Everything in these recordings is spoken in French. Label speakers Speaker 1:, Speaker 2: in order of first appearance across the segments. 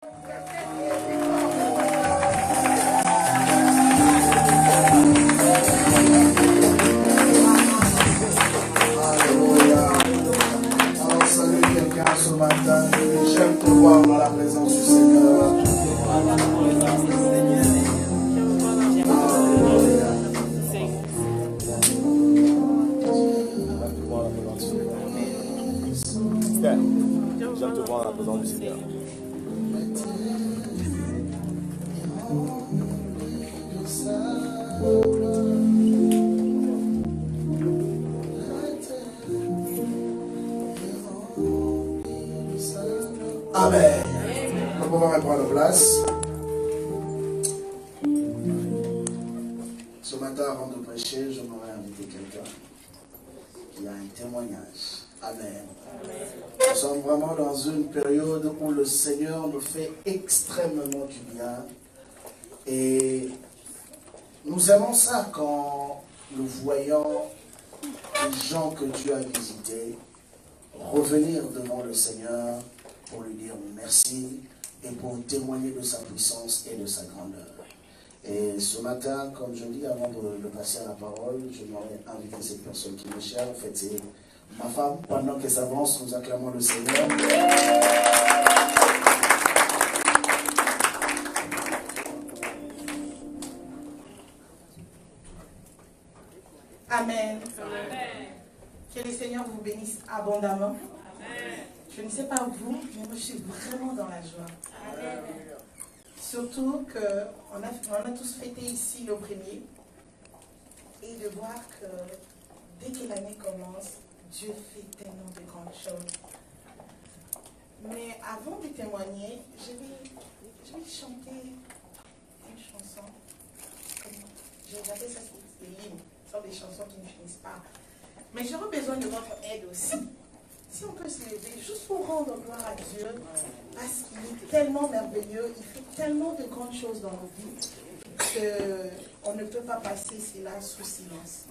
Speaker 1: J'aime te voir dans la présence du Seigneur.
Speaker 2: J'aime te voir dans la présence du Seigneur.
Speaker 1: Amen. Nous pouvons reprendre place. Ce matin, avant de prêcher, je m'aurais invité quelqu'un qui a un témoignage. Amen. Nous sommes vraiment dans une période où le Seigneur nous fait extrêmement du bien. Et nous aimons ça quand nous voyons les gens que Dieu a visités revenir devant le Seigneur pour lui dire merci et pour témoigner de sa puissance et de sa grandeur. Et ce matin, comme je dis, avant de passer à la parole, je m'aurais invité cette personne qui m'est chère. En fait, c'est ma femme. Pendant qu'elle s'avance, nous acclamons le Seigneur.
Speaker 3: Amen. Amen. Que le Seigneur vous bénisse abondamment. Amen. Je ne sais pas vous, mais moi je suis vraiment dans la joie. Amen. Surtout qu'on a tous fêté ici le premier. Et de voir que dès que l'année commence, Dieu fait tellement de grandes choses. Mais avant de témoigner, je vais chanter une chanson. J'ai appelé ça des hymnes. Ce sont des chansons qui ne finissent pas. Mais j'aurais besoin de votre aide aussi. Si on peut se lever, juste pour rendre gloire à Dieu, parce qu'il est tellement merveilleux, il fait tellement de grandes choses dans nos vies, qu'on ne peut pas passer cela sous silence.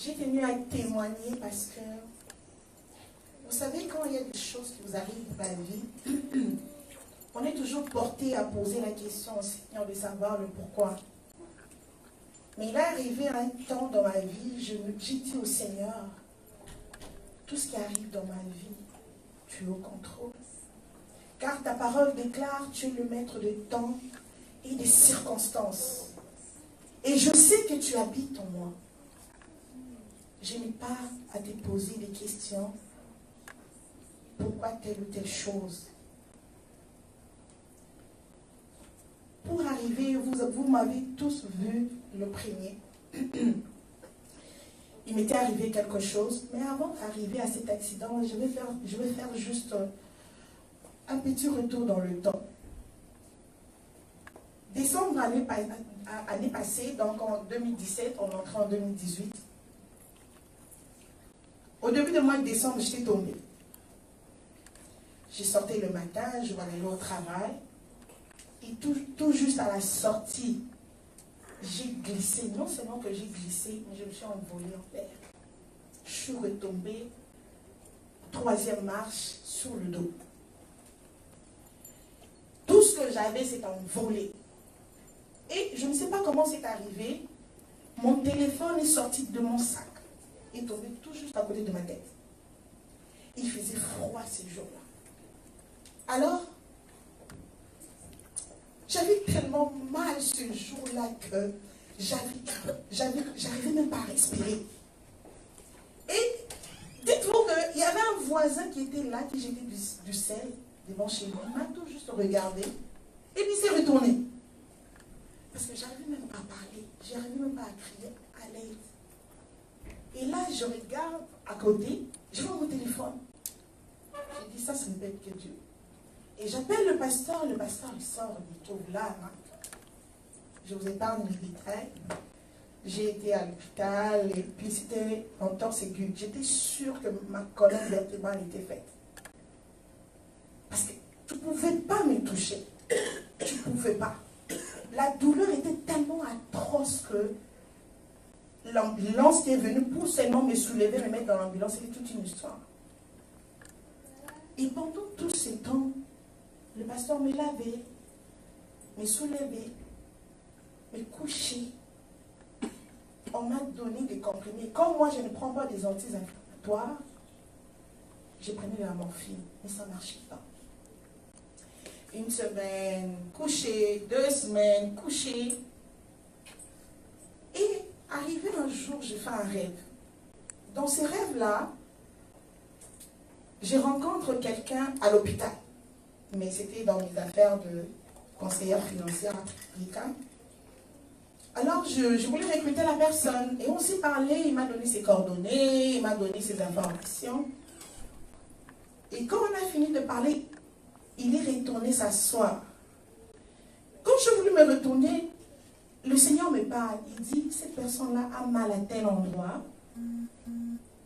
Speaker 3: J'ai tenu à témoigner parce que, vous savez, quand il y a des choses qui vous arrivent dans la vie, on est toujours porté à poser la question au Seigneur de savoir le pourquoi. Mais il est arrivé un temps dans ma vie, j'ai dit au Seigneur, tout ce qui arrive dans ma vie, tu es au contrôle. Car ta parole déclare, tu es le maître des temps et des circonstances. Et je sais que tu habites en moi. Je n'ai pas à te poser des questions. Pourquoi telle ou telle chose? Pour arriver, vous m'avez tous vu le premier. Il m'était arrivé quelque chose, mais avant d'arriver à cet accident, je vais faire juste un petit retour dans le temps. Décembre année passée, donc en 2017, on entrait en 2018. Au début du mois de décembre, j'étais tombée. J'ai sorti le matin, je vais aller au travail. Et tout juste à la sortie, j'ai glissé. Non seulement que j'ai glissé, mais je me suis envolée en l'air. Je suis retombée, 3e marche, sur le dos. Tout ce que j'avais s'est envolé. Et je ne sais pas comment c'est arrivé. Mon téléphone est sorti de mon sac. Il est tombé tout juste à côté de ma tête. Il faisait froid ces jours-là. Alors, j'avais tellement mal ce jour-là que j'arrivais même pas à respirer. Et dites-vous qu'il y avait un voisin qui était là, qui jetait du sel devant chez lui. Il m'a tout juste regardé et puis il s'est retourné. Parce que j'arrivais même pas à parler, j'arrivais même pas à crier à l'aide. Et là, je regarde à côté, je vois mon téléphone. J'ai dit, ça, ce ne peut être que Dieu. Et j'appelle le pasteur il sort, il me trouve là. Hein. Je vous épargne les détails. J'ai été à l'hôpital et puis c'était en torse aigu. J'étais sûre que ma colonne vertébrale était faite. Parce que tu ne pouvais pas me toucher. Tu ne pouvais pas. La douleur était tellement atroce que l'ambulance qui est venue pour seulement me soulever, me mettre dans l'ambulance, c'était toute une histoire. Et pendant tout ce temps, le pasteur me lavait, me soulevait, me couchait. On m'a donné des comprimés. Comme moi, je ne prends pas des anti-inflammatoires, j'ai pris de la morphine, mais ça ne marchait pas. 1 semaine, couché, 2 semaines, couché. Et arrivé un jour, j'ai fait un rêve. Dans ces rêves-là, je rencontre quelqu'un à l'hôpital. Mais c'était dans mes affaires de conseillère financière africaine. Alors, je voulais recruter la personne. Et on s'est parlé, il m'a donné ses coordonnées, il m'a donné ses informations. Et quand on a fini de parler, il est retourné s'asseoir. Quand je voulais me retourner, le Seigneur me parle. Il dit, cette personne-là a mal à tel endroit.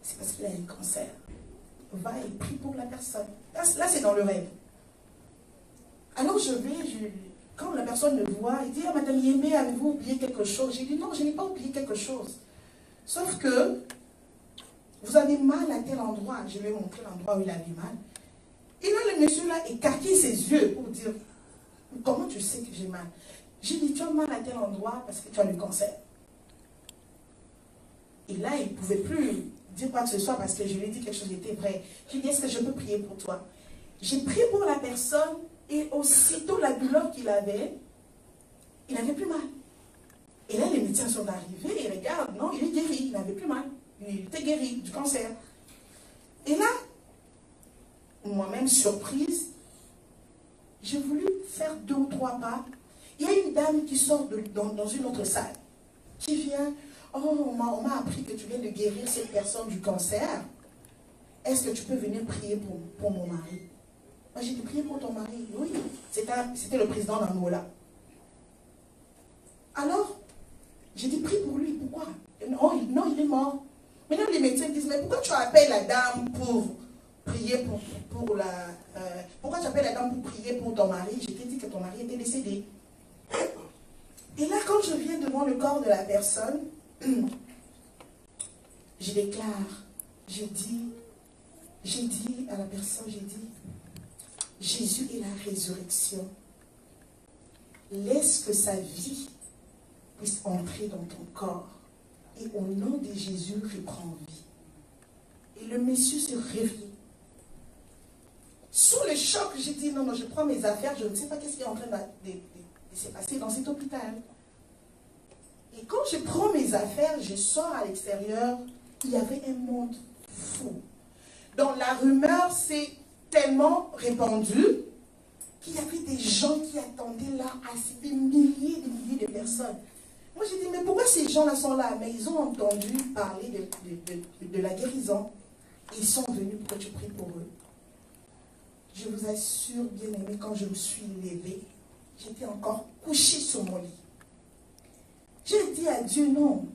Speaker 3: C'est parce qu'il a un cancer. Va et prie pour la personne. Là c'est dans le rêve. Alors je vais, quand la personne me voit, il dit, ah, Madame Yémé, avez-vous oublié quelque chose? J'ai dit, non, je n'ai pas oublié quelque chose. Sauf que, vous avez mal à tel endroit. Je lui ai montré l'endroit où il avait mal. Et là, le monsieur là écarquille ses yeux pour dire, comment tu sais que j'ai mal? J'ai dit, tu as mal à tel endroit parce que tu as le cancer. Et là, il ne pouvait plus dire quoi que ce soit parce que je lui ai dit quelque chose qui était vrai. J'ai dit, est-ce que je peux prier pour toi? J'ai prié pour la personne et aussitôt la douleur qu'il avait, il n'avait plus mal. Et là, les médecins sont arrivés et regardent, non, il est guéri, il n'avait plus mal. Il était guéri du cancer. Et là, moi-même surprise, j'ai voulu faire 2 ou 3 pas. Il y a une dame qui sort dans une autre salle, qui vient, oh, on m'a appris que tu viens de guérir cette personne du cancer. Est-ce que tu peux venir prier pour mon mari? Moi j'ai dit, prier pour ton mari? Oui, c'était le président d'Angola. Alors, j'ai dit, prie pour lui, pourquoi? Non, il est mort. Maintenant les médecins disent, mais pourquoi tu appelles la dame pour prier pourquoi tu appelles la dame pour prier pour ton mari? Je t'ai dit que ton mari était décédé. Et là, quand je viens devant le corps de la personne, je déclare, j'ai dit à la personne, j'ai dit, Jésus est la résurrection. Laisse que sa vie puisse entrer dans ton corps. Et au nom de Jésus, reprends vie. Et le monsieur se réveille. Sous le choc, j'ai dit non, je prends mes affaires, je ne sais pas qu'est-ce qui est en train de se passer dans cet hôpital. Et quand je prends mes affaires, je sors à l'extérieur, il y avait un monde fou. Donc la rumeur s'est tellement répandue qu'il y avait des gens qui attendaient là, assis, des milliers de personnes. Moi j'ai dit, mais pourquoi ces gens-là sont là? Mais ils ont entendu parler de la guérison. Ils sont venus pour que tu pries pour eux. Je vous assure, bien aimé, quand je me suis levée, j'étais encore couchée sur mon lit. J'ai dit à Dieu, non,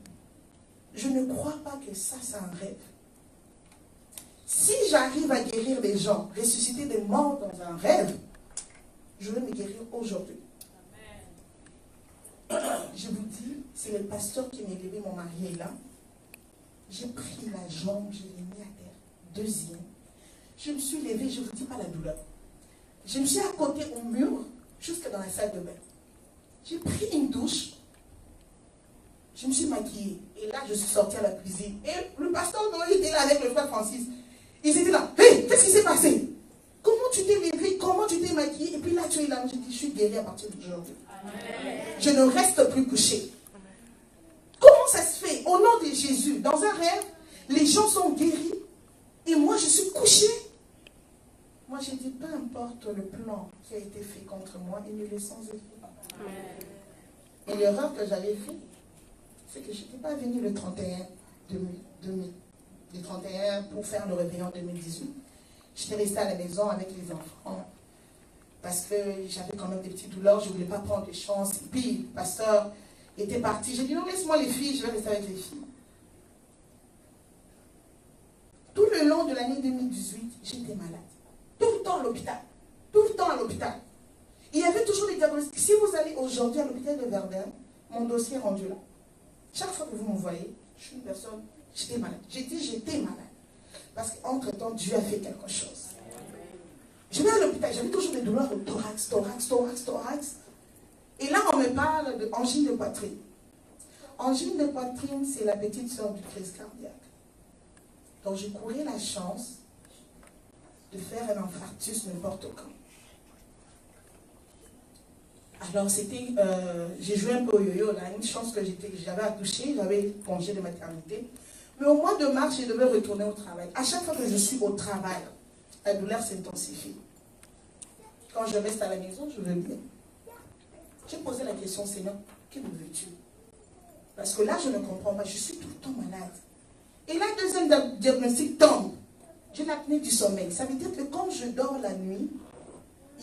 Speaker 3: je ne crois pas que ça, c'est un rêve. Si j'arrive à guérir les gens, ressusciter des morts dans un rêve, je vais me guérir aujourd'hui. Je vous dis, c'est le pasteur qui m'a levé, mon mari est là. J'ai pris la jambe, je l'ai mis à terre. Deuxième. Je me suis levée, je ne vous dis pas la douleur. Je me suis accotée au mur, jusque dans la salle de bain. J'ai pris une douche. Je me suis maquillée. Et là, je suis sortie à la cuisine. Et le pasteur était là avec le frère Francis. Ils étaient là. Hé, qu'est-ce qui s'est passé? Comment tu t'es levée? Comment tu t'es maquillée? Et puis là, tu es là. Je dis, je suis guérie à partir d'aujourd'hui. Je ne reste plus couchée. Comment ça se fait? Au nom de Jésus, dans un rêve, les gens sont guéris. Et moi, je suis couchée. Moi, j'ai dit, peu importe le plan qui a été fait contre moi, il me laisse sans effet. Et l'erreur que j'avais faite, c'est que je n'étais pas venue le 31 pour faire le réveillon 2018. J'étais restée à la maison avec les enfants parce que j'avais quand même des petites douleurs, je ne voulais pas prendre de chance. Et puis, le pasteur était parti. J'ai dit, non, laisse-moi les filles, je vais rester avec les filles. Tout le long de l'année 2018, j'étais malade. Tout le temps à l'hôpital. Tout le temps à l'hôpital. Il y avait toujours des diagnostics. Si vous allez aujourd'hui à l'hôpital de Verdun, mon dossier est rendu là. Chaque fois que vous me voyez, je suis une personne, j'étais malade. J'ai dit j'étais malade. Parce qu'entre-temps, Dieu a fait quelque chose. Je vais à l'hôpital, j'avais toujours des douleurs au thorax. Et là, on me parle d'angine de poitrine. Angine de poitrine, c'est la petite sœur du crise cardiaque. Donc, j'ai couru la chance de faire un infarctus n'importe quand. Alors, c'était, j'ai joué un peu au yo-yo, là, une chance que j'avais accouché, j'avais congé de maternité. Mais au mois de mars, je devais retourner au travail. À chaque fois que je suis au travail, la douleur s'intensifie. Quand je reste à la maison, je veux bien. J'ai posé la question, Seigneur, que veux-tu? Parce que là, je ne comprends pas, je suis tout le temps malade. Et là, deuxième diagnostic tombe. J'ai l'apnée du sommeil. Ça veut dire que quand je dors la nuit,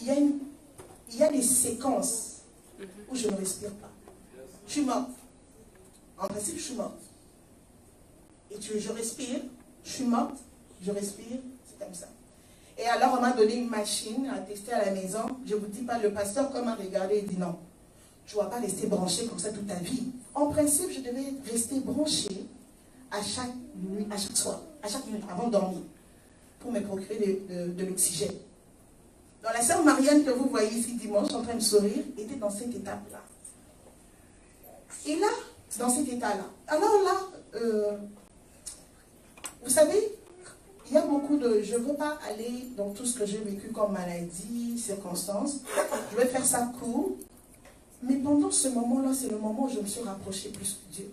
Speaker 3: il y a des séquences où je ne respire pas. Je suis morte. En principe, je suis morte. Et je respire, je suis morte, je respire, c'est comme ça. Et alors, on m'a donné une machine à tester à la maison. Je ne vous dis pas, le pasteur, comme m'a regardé, il dit non. Tu ne vas pas rester branché comme ça toute ta vie. En principe, je devais rester branché à chaque nuit, à chaque soir, à chaque minute, avant de dormir, pour me procurer de l'oxygène. Donc la sœur Marianne que vous voyez ici dimanche en train de sourire, était dans cette étape-là. Et là, dans cet état-là, alors là, vous savez, il y a beaucoup de... Je ne veux pas aller dans tout ce que j'ai vécu comme maladie, circonstances. Je vais faire ça court. Mais pendant ce moment-là, c'est le moment où je me suis rapprochée plus de Dieu.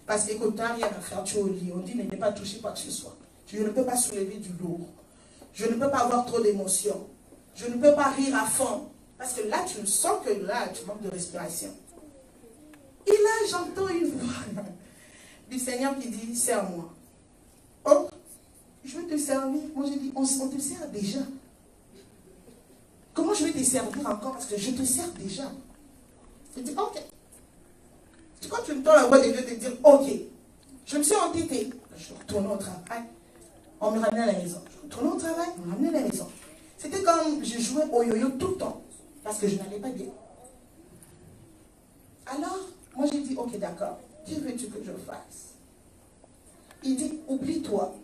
Speaker 3: Parce qu'écoute, tu n'as rien à faire, tu es au lit. On dit, ne pas toucher quoi que ce soit. Je ne peux pas soulever du lourd. Je ne peux pas avoir trop d'émotions. Je ne peux pas rire à fond. Parce que là, tu sens que là, tu manques de respiration. Et là, j'entends une voix du Seigneur qui dit, serre-moi. Oh, je vais te servir. Moi, j'ai dit, on te sert déjà. Comment je vais te servir encore? Parce que je te sers déjà. Je dis, ok. Quand tu entends la voix de Dieu te dire, ok. Je me suis entêtée. Je retournais au travail. On me ramenait à la maison. Je retournais au travail, on me ramenait à la maison. C'était comme je jouais au yo-yo tout le temps. Parce que je n'allais pas bien. Alors, moi j'ai dit, ok, d'accord. Que veux-tu que je fasse? Il dit, oublie-toi.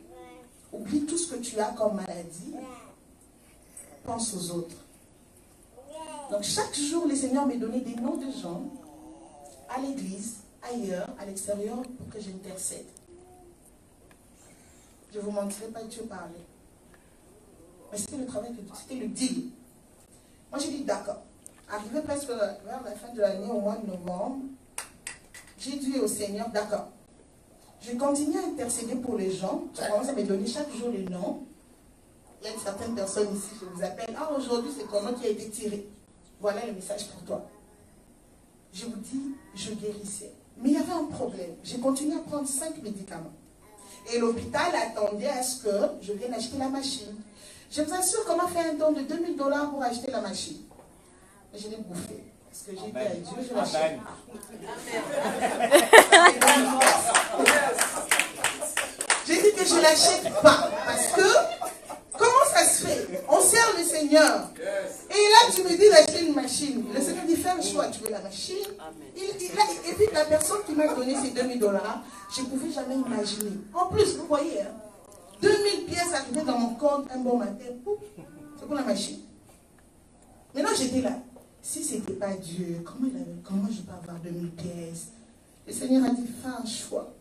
Speaker 3: Oublie tout ce que tu as comme maladie. pense aux autres. Donc chaque jour, le Seigneur me donnait des noms de gens à l'église, ailleurs, à l'extérieur, pour que j'intercède. Je ne vous mentirai pas, Dieu parlait. Mais c'était le travail, c'était le deal. Moi, j'ai dit d'accord. Arrivé presque vers la fin de l'année, au mois de novembre, j'ai dit au Seigneur, d'accord. Je continue à intercéder pour les gens. Je commence à me donner chaque jour les noms. Il y a certaines personnes ici, je vous appelle. Ah, aujourd'hui, c'est ton nom qui a été tiré. Voilà le message pour toi. Je vous dis, je guérissais. Mais il y avait un problème. J'ai continué à prendre 5 médicaments. Et l'hôpital attendait à ce que je vienne acheter la machine. Je vous assure qu'on m'a fait un don de $2000 pour acheter la machine. Et je l'ai bouffé. Parce que j'ai dit à Dieu, je l'achète. J'ai dit que je ne l'achète pas. Parce que, comment ça se fait? On sert le Seigneur. Et là, tu me dis d'acheter une machine. Le Seigneur dit, fais un choix. Tu veux la machine? Et puis, la personne qui m'a donné ces $2000, je ne pouvais jamais imaginer. En plus, vous voyez, hein, 2000 pièces arrivaient dans mon compte un bon matin. C'est pour la machine. Maintenant, j'étais là. Si ce n'était pas Dieu, comment je peux avoir 2000 pièces? Le Seigneur a dit, fais un choix.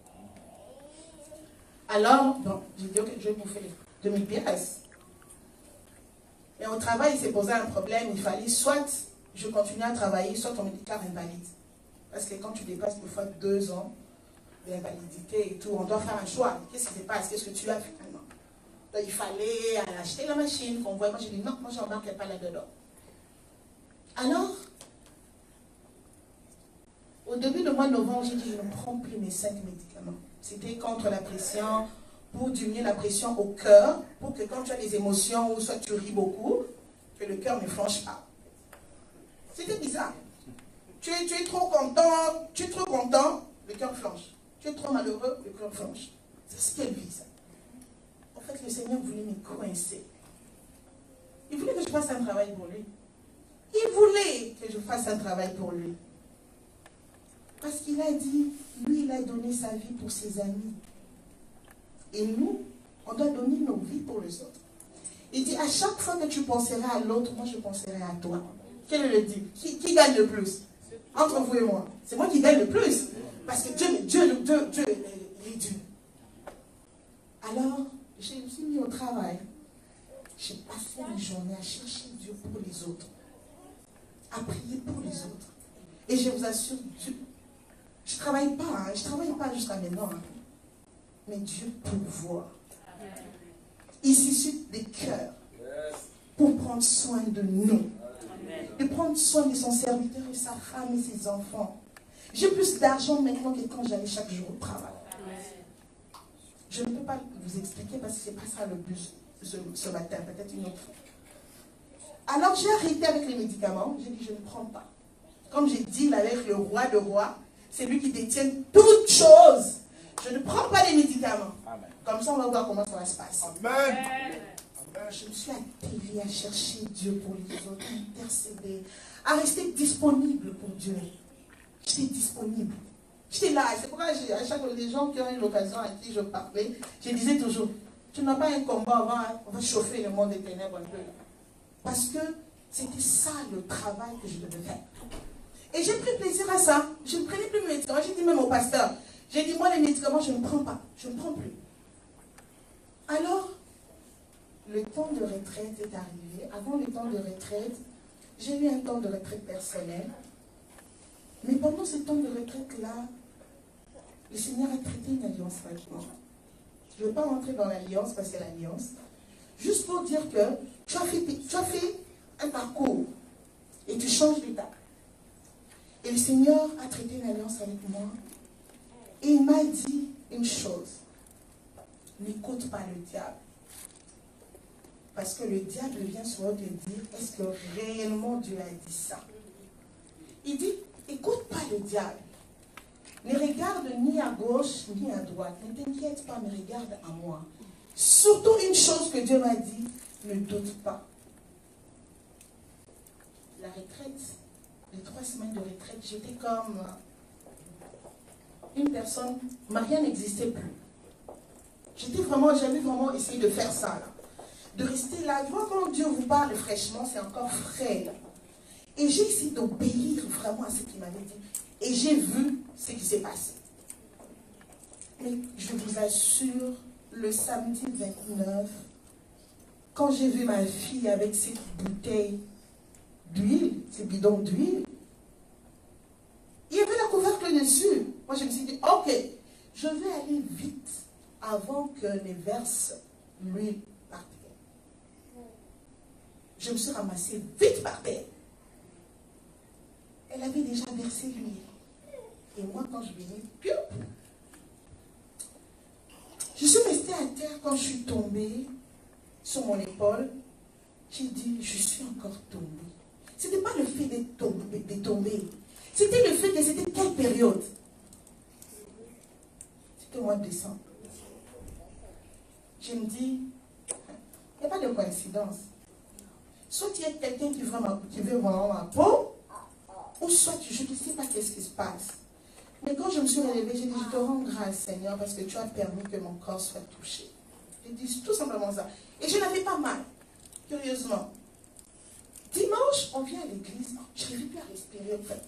Speaker 3: Alors, bon, j'ai dit, ok, je vais bouffer 2000 pièces. Et au travail, il s'est posé un problème. Il fallait soit je continue à travailler, soit on me déclare invalide. Parce que quand tu dépasses des fois 2 ans d'invalidité et tout, on doit faire un choix. Qu'est-ce qui se passe? Qu'est-ce que tu as finalement? Donc, il fallait acheter la machine qu'on voit. Moi, j'ai dit non, moi, je n'embarque pas là-dedans. Alors, au début du mois de novembre, j'ai dit je ne prends plus mes 5 médicaments. C'était contre la pression, pour diminuer la pression au cœur, pour que quand tu as des émotions ou soit tu ris beaucoup, que le cœur ne flanche pas. C'était bizarre. Tu es trop content, le cœur flanche. Tu es trop malheureux, le cœur flanche. C'est ce qu'elle vit, ça. En fait, le Seigneur voulait me coincer. Il voulait que je fasse un travail pour lui. Il voulait que je fasse un travail pour lui. Parce qu'il a dit, lui, il a donné sa vie pour ses amis. Et nous, on doit donner nos vies pour les autres. Il dit, à chaque fois que tu penseras à l'autre, moi je penserai à toi. Quel est le deal? Qui gagne le plus? Entre vous et moi. C'est moi qui gagne le plus. Parce que Dieu il est Dieu. Alors, je me suis mis au travail. J'ai passé une journée à chercher Dieu pour les autres. À prier pour les autres. Et je vous assure, Dieu, je ne travaille pas jusqu'à maintenant. Hein. Mais Dieu pourvoit. Il suscite des cœurs pour prendre soin de nous. De prendre soin de son serviteur et sa femme et ses enfants. J'ai plus d'argent maintenant que quand j'allais chaque jour au travail. Je ne peux pas vous expliquer parce que ce n'est pas ça le but ce matin, peut-être une autre fois. Alors j'ai arrêté avec les médicaments, j'ai dit je ne prends pas. Comme j'ai dit avec le roi de rois, c'est lui qui détient toutes choses. Je ne prends pas les médicaments. Amen. Comme ça on va voir comment ça va se passer. Amen. Je me suis attelée à chercher Dieu pour les autres, à intercéder, à rester disponible pour Dieu. J'étais disponible. J'étais là. C'est pourquoi à chaque fois les gens qui ont eu l'occasion à qui je parlais, je disais toujours, tu n'as pas un combat avant, on va chauffer le monde des ténèbres un peu. Parce que c'était ça le travail que je devais faire. Et j'ai pris plaisir à ça. Je ne prenais plus mes médicaments. J'ai dit même au pasteur, j'ai dit moi les médicaments je ne prends pas. Je ne prends plus. Alors, le temps de retraite est arrivé. Avant le temps de retraite, j'ai eu un temps de retraite personnel. Mais pendant ce temps de retraite-là, le Seigneur a traité une alliance avec moi. Je ne veux pas rentrer dans l'alliance parce que c'est l'alliance. Juste pour dire que tu as fait un parcours et tu changes d'état. Et le Seigneur a traité une alliance avec moi. Et il m'a dit une chose. N'écoute pas le diable. Parce que le diable vient souvent te dire, est-ce que réellement Dieu a dit ça? Il dit, écoute pas le diable. Ne regarde ni à gauche ni à droite. Ne t'inquiète pas, mais regarde à moi. Surtout une chose que Dieu m'a dit, ne doute pas. La retraite, les 3 semaines de retraite, j'étais comme une personne, ma rien n'existait plus. J'avais vraiment essayé de faire ça là. de rester là. Tu vois, quand Dieu vous parle fraîchement, c'est encore frais là. Et j'ai essayé d'obéir vraiment à ce qu'il m'avait dit. Et j'ai vu ce qui s'est passé. Mais je vous assure, le samedi 29, quand j'ai vu ma fille avec cette bouteille d'huile, ces bidons d'huile, il y avait la couvercle dessus. Moi, je me suis dit, ok, je vais aller vite avant que les verses l'huile par terre. Je me suis ramassée vite par terre. Elle avait déjà versé l'huile. Et moi, quand je venais, je suis restée à terre quand je suis tombée sur mon épaule. J'ai dit, je suis encore tombée. Ce n'était pas le fait d'être tombée. C'était le fait que c'était quelle période? C'était au mois de décembre. Je me dis, il n'y a pas de coïncidence. Soit tu es quelqu'un qui veut vraiment ma peau, ou soit je ne sais pas qu'est-ce qui se passe. Mais quand je me suis relevée, j'ai dit, je te rends grâce, Seigneur, parce que tu as permis que mon corps soit touché. J'ai dit tout simplement ça. Et je n'avais pas mal, curieusement. Dimanche, on vient à l'église, je n'arrivais plus à respirer. En fait.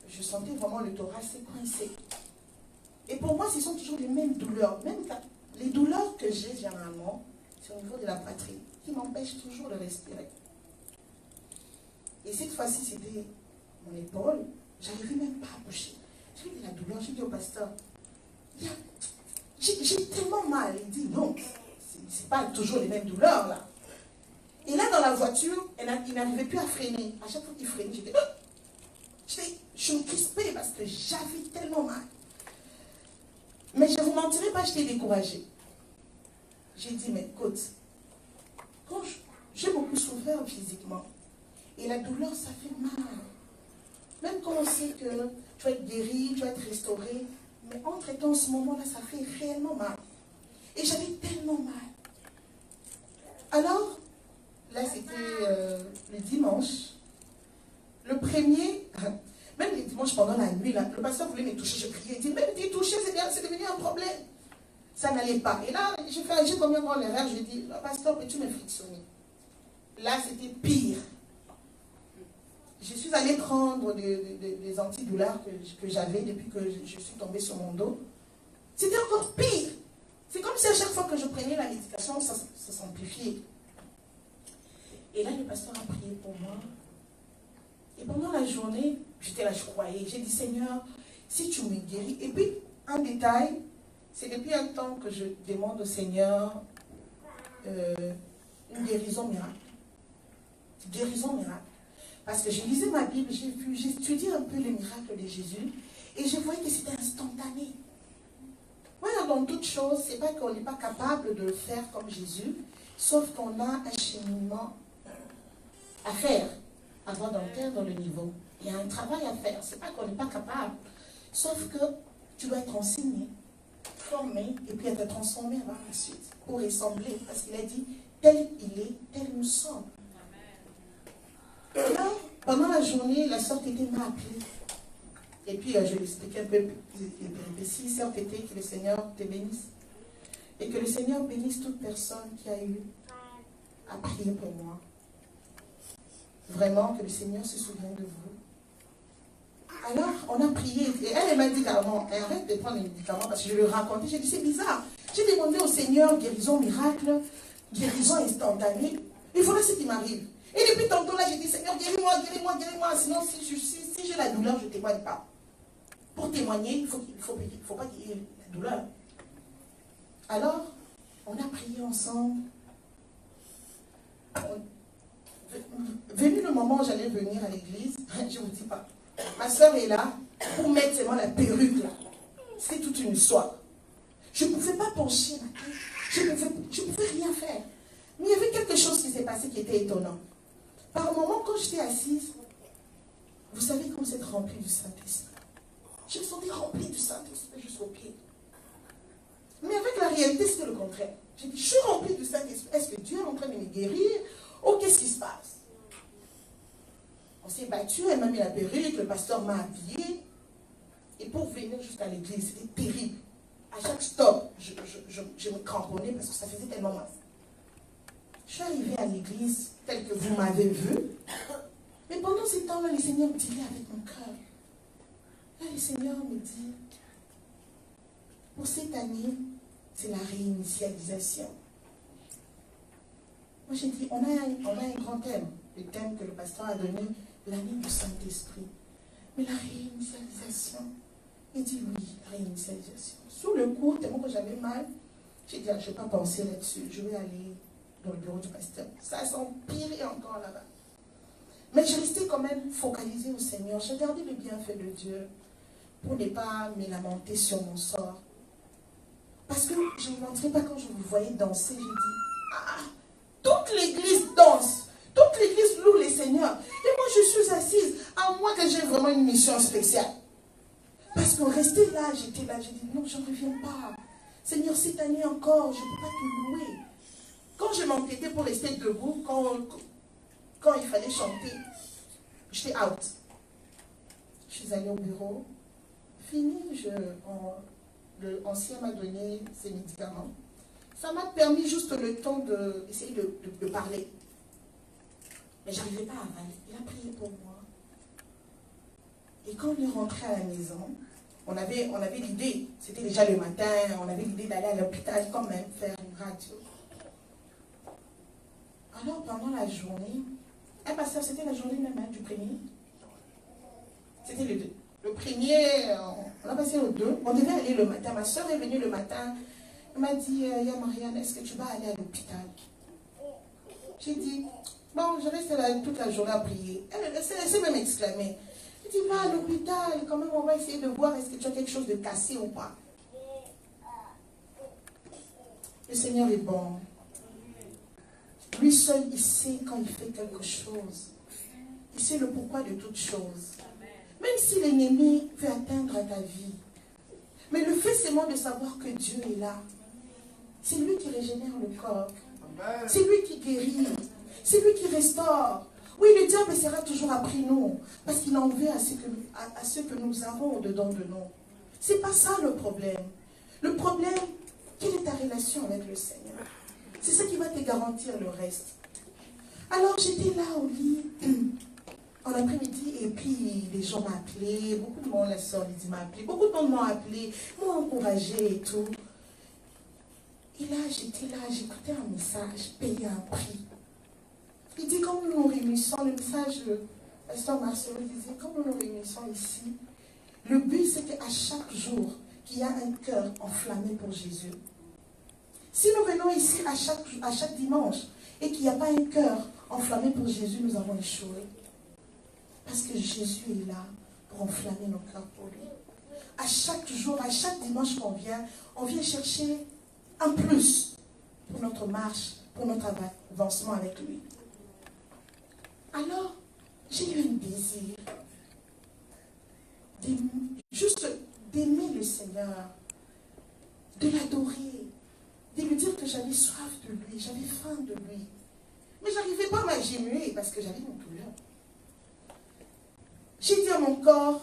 Speaker 3: Je sentais vraiment le thorax coincé. Et pour moi, ce sont toujours les mêmes douleurs. Même les douleurs que j'ai généralement, c'est au niveau de la poitrine, qui m'empêchent toujours de respirer. Et cette fois-ci, c'était mon épaule. Je n'arrivais même pas à bouger. J'ai eu de la douleur. J'ai dit au pasteur, j'ai tellement mal. Il dit, non, ce n'est pas toujours les mêmes douleurs, là. Et là, dans la voiture, il n'arrivait plus à freiner. À chaque fois qu'il freinait, je me crispais parce que j'avais tellement mal. Mais je ne vous mentirai pas, j'étais découragée. J'ai dit, mais écoute, quand j'ai beaucoup souffert physiquement, et la douleur, ça fait mal. Même quand on sait que tu vas être guéri, tu vas être restauré, mais entre-temps, ce moment-là, ça fait réellement mal. Et j'avais tellement mal. Alors, là, c'était le dimanche. Le premier, même le dimanche pendant la nuit, là, le pasteur voulait me toucher, je priais, il dit, mais tu es touché, c'est devenu un problème. Ça n'allait pas. Et là, j'ai commis encore l'erreur, je dis, pasteur, peux-tu me frictionner? Là, c'était pire. Je suis allée prendre des antidouleurs que j'avais depuis que je suis tombée sur mon dos. C'était encore pire. C'est comme si à chaque fois que je prenais la médication, ça s'amplifiait. Et là, le pasteur a prié pour moi. Et pendant la journée, j'étais là, je croyais. J'ai dit, Seigneur, si tu me guéris. Et puis, un détail, c'est depuis un temps que je demande au Seigneur une guérison miracle. Guérison miracle. Parce que je lisais ma Bible, j'ai étudié un peu les miracles de Jésus. Et je voyais que c'était instantané. Voilà, dans toute chose, c'est pas qu'on n'est pas capable de faire comme Jésus, sauf qu'on a un cheminement à faire avant d'atteindre le niveau. Il y a un travail à faire. C'est pas qu'on n'est pas capable, sauf que tu dois être enseigné, formé, et puis être transformé par la suite, pour ressembler. Parce qu'il a dit, tel il est, tel nous sommes. Et là, pendant la journée, la sœur Tété m'a appelé. Et puis, je lui expliquais un peu les péripéties. Sœur Tété, que le Seigneur te bénisse. Et que le Seigneur bénisse toute personne qui a eu à prier pour moi. Vraiment, que le Seigneur se souvienne de vous. Alors, on a prié. Et elle m'a dit carrément, arrête de prendre les médicaments parce que je lui racontais. J'ai dit, c'est bizarre. J'ai demandé au Seigneur guérison miracle, guérison instantanée. Il faudrait ce qui m'arrive. Et depuis tantôt là, j'ai dit, Seigneur, guéris-moi, guéris-moi, guéris-moi. Sinon, si j'ai la douleur, je ne témoigne pas. Pour témoigner, il ne faut pas qu'il y ait la douleur. Alors, on a prié ensemble. Venu le moment où j'allais venir à l'église, je ne vous dis pas. Ma soeur est là pour mettre seulement la perruque là. C'est toute une histoire. Je ne pouvais pas pencher ma tête. Je ne pouvais rien faire. Mais il y avait quelque chose qui s'est passé qui était étonnant. Par moment, quand j'étais assise, vous savez comment c'est rempli du Saint-Esprit. Je me sentais remplie du Saint-Esprit jusqu'aux pieds. Mais avec la réalité, c'était le contraire. J'ai dit, je suis remplie du Saint-Esprit. Est-ce que Dieu est en train de me guérir? Oh, qu'est-ce qui se passe? On s'est battu, elle m'a mis la perruque, le pasteur m'a habillée. Et pour venir jusqu'à l'église, c'était terrible. À chaque stop, je me cramponnais parce que ça faisait tellement mal. Je suis arrivée à l'église telle que vous m'avez vue. Mais pendant ce temps-là, le Seigneur me disait avec mon cœur. Là, le Seigneur me dit, pour cette année, c'est la réinitialisation. Moi, j'ai dit, on a un grand thème. Le thème que le pasteur a donné, l'année du Saint-Esprit. Mais la réinitialisation, il dit oui, la réinitialisation. Sous le coup, tellement que j'avais mal, j'ai dit, je ne vais pas penser là-dessus. Je vais aller dans le bureau du pasteur. Ça s'empirait encore là-bas. Mais je restais quand même focalisée au Seigneur. J'ai gardé le bienfait de Dieu pour ne pas me lamenter sur mon sort. Parce que je ne rentrais pas quand je vous voyais danser. J'ai dit, toute l'église danse. Toute l'église loue les seigneurs. Et moi, je suis assise. À moi que j'ai vraiment une mission spéciale. Parce que rester là, j'étais là. J'ai dit, non, je ne reviens pas. Seigneur, cette année encore, je ne peux pas te louer. Quand je m'entêtais pour rester debout, quand il fallait chanter, j'étais out. Je suis allée au bureau. Fini, l'ancien m'a donné ses médicaments. Ça m'a permis juste le temps d'essayer de parler. Mais je n'arrivais pas à avaler. Il a prié pour moi. Et quand on est rentré à la maison, on avait l'idée, c'était déjà le matin, on avait l'idée d'aller à l'hôpital quand même, faire une radio. Alors pendant la journée, pasteur, c'était la journée même du premier. C'était le 2. Le premier, on a passé au 2. On devait aller le matin. Ma soeur est venue le matin. Elle m'a dit, Ya Marianne, est-ce que tu vas aller à l'hôpital? J'ai dit, bon, je reste là toute la journée à prier. Elle s'est même exclamée. J'ai dit, va à l'hôpital, quand même, on va essayer de voir est-ce que tu as quelque chose de cassé ou pas. Le Seigneur est bon. Lui seul, il sait quand il fait quelque chose. Il sait le pourquoi de toutes choses. Même si l'ennemi veut atteindre ta vie. Mais le fait seulement de savoir que Dieu est là. C'est lui qui régénère le corps. C'est lui qui guérit. C'est lui qui restaure. Oui, le diable sera toujours après nous. Parce qu'il en veut à ce que nous avons au-dedans de nous. C'est pas ça le problème. Le problème, quelle est ta relation avec le Seigneur? C'est ça qui va te garantir le reste. Alors j'étais là au lit en après-midi et puis les gens m'appelaient, beaucoup de monde, la soeur Lydie m'a appelé, beaucoup de monde m'ont appelé, m'ont encouragé et tout. Et là j'étais là, j'écoutais un message, payer un prix. Il dit, comme nous nous réunissons, le message, le pasteur Marcelo disait, comme nous nous réunissons ici, le but c'est qu'à chaque jour, qu'il y a un cœur enflammé pour Jésus. Si nous venons ici à chaque dimanche et qu'il n'y a pas un cœur enflammé pour Jésus, nous avons échoué. Parce que Jésus est là pour enflammer nos cœurs pour lui. À chaque jour, à chaque dimanche qu'on vient, on vient chercher un plus pour notre marche, pour notre avancement avec lui. Alors, j'ai eu un désir juste d'aimer le Seigneur, de l'adorer, de lui dire que j'avais soif de lui, j'avais faim de lui. Mais je n'arrivais pas à m'agenouiller parce que j'avais une douleur. J'ai dit à mon corps,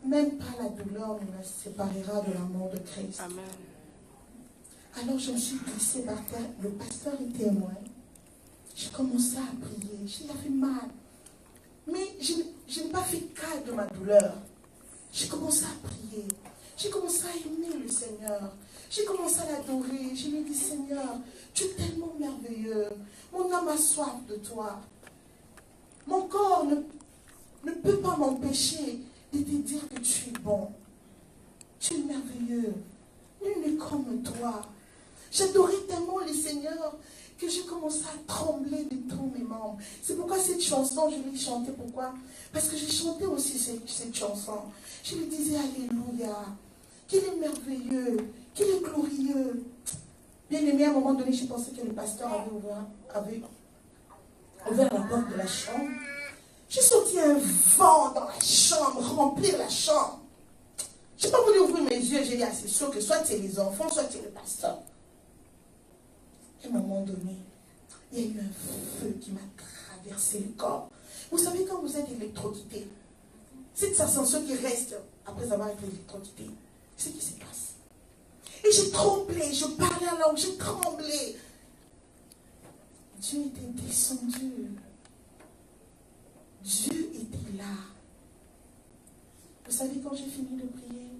Speaker 3: même pas la douleur ne me séparera de l'amour de Christ. Amen. Alors je me suis glissée par terre, le pasteur est témoin. J'ai commencé à prier, j'ai fait mal. Mais je n'ai pas fait cas de ma douleur. J'ai commencé à prier, j'ai commencé à aimer le Seigneur. J'ai commencé à l'adorer. Je lui ai dit, Seigneur, tu es tellement merveilleux. Mon âme a soif de toi. Mon corps ne peut pas m'empêcher de te dire que tu es bon. Tu es merveilleux. Nul n'est comme toi. J'adorais tellement le Seigneur que j'ai commencé à trembler de tous mes membres. C'est pourquoi cette chanson, je l'ai chantée. Pourquoi? Parce que j'ai chanté aussi cette chanson. Je lui disais, Alléluia. Qu'il est merveilleux, qu'il est glorieux. Bien aimé, à un moment donné, j'ai pensé que le pasteur avait ouvert la porte de la chambre. J'ai senti un vent dans la chambre, remplir la chambre. Je n'ai pas voulu ouvrir mes yeux, j'ai dit, c'est sûr que soit c'est les enfants, soit c'est le pasteur. Et à un moment donné, il y a eu un feu qui m'a traversé le corps. Vous savez, quand vous êtes électrocuté, c'est cette sensation qui reste après avoir été électrocuté. C'est ce qui se passe. Et j'ai tremblé, je parlais en langue, j'ai tremblé. Dieu était descendu. Dieu était là. Vous savez, quand j'ai fini de prier,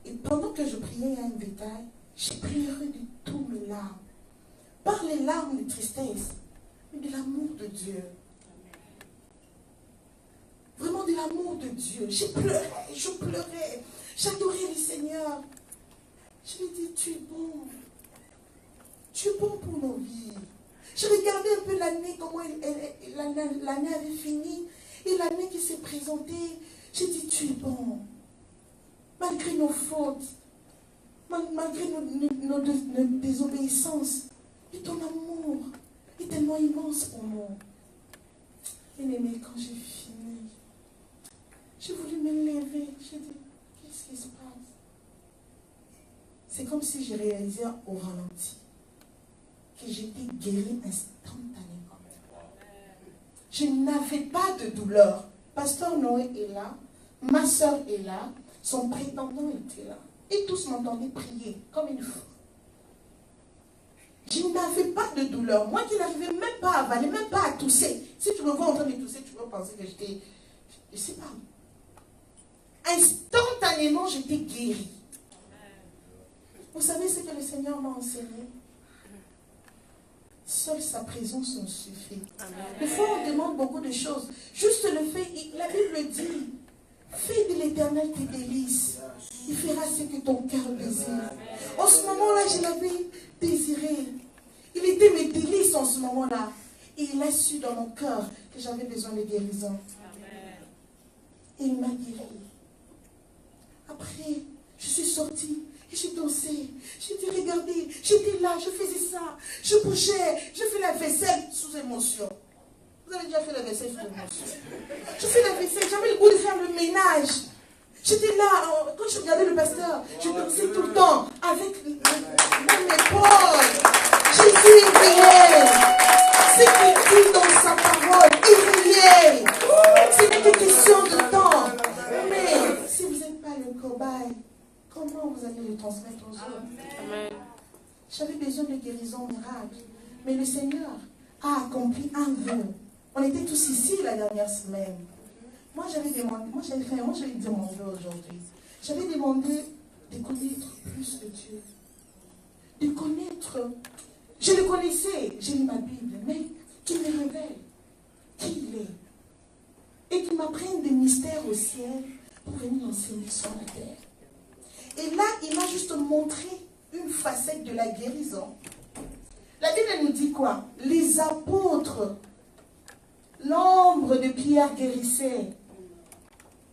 Speaker 3: et pendant que je priais, il y a un détail, j'ai pleuré de tous mes larmes. Pas les larmes de tristesse, mais de l'amour de Dieu. Vraiment de l'amour de Dieu. J'ai pleuré, je pleurais. J'adorais le Seigneur. Je lui ai dit, tu es bon. Tu es bon pour nos vies. Je regardais un peu l'année, comment l'année avait fini. Et l'année qui s'est présentée, j'ai dit, tu es bon. Malgré nos fautes, malgré nos désobéissances, et ton amour est tellement immense pour nous. Bien-aimé, quand j'ai fini, j'ai voulu me lever. J'ai dit, qu'est-ce qui se passe? C'est comme si j'ai réalisé au ralenti que j'étais guérie instantanément. Je n'avais pas de douleur. Pasteur Noé est là, ma soeur est là, son prétendant était là. Et tous m'entendaient prier comme une foule. Je n'avais pas de douleur. Moi qui n'arrivais même pas à avaler, même pas à tousser. Si tu me vois en train de tousser, tu peux penser que j'étais... Je ne sais pas. Instantanément, j'étais guérie. Vous savez ce que le Seigneur m'a enseigné? Seule sa présence nous suffit. Des fois, on demande beaucoup de choses. Juste le fait, la Bible dit, fais de l'Éternel tes délices. Il fera ce que ton cœur désire. En ce moment-là, je l'avais désiré. Il était mes délices en ce moment-là. Et il a su dans mon cœur que j'avais besoin de guérison. Et il m'a guéri. Après, je suis sortie. Et j'ai dansé, j'ai dit, regardez, j'étais là, je faisais ça, je bougeais, je fais la vaisselle sous émotion. Vous avez déjà fait la vaisselle sous émotion? Je fais la vaisselle, j'avais le goût de faire le ménage. J'étais là, quand je regardais le pasteur, je dansais tout le temps avec mon épaule. Jésus est réel. C'est qu'il dit dans sa parole, il est réel. C'est une question de temps. Mais si vous n'êtes pas le cobaye, comment vous allez le transmettre aux autres? Amen. J'avais besoin de guérison miracle. Mais le Seigneur a accompli un vœu. On était tous ici la dernière semaine. Moi, j'avais demandé, moi j'avais dit mon vœu aujourd'hui. J'avais demandé de connaître plus de Dieu. De connaître. Je le connaissais, j'ai lu ma Bible, mais qu'il me révèle qui il est. Et qu'il m'apprenne des mystères au ciel pour venir enseigner sur la terre. Et là, il m'a juste montré une facette de la guérison. La Bible nous dit quoi? Les apôtres, l'ombre de Pierre guérissait.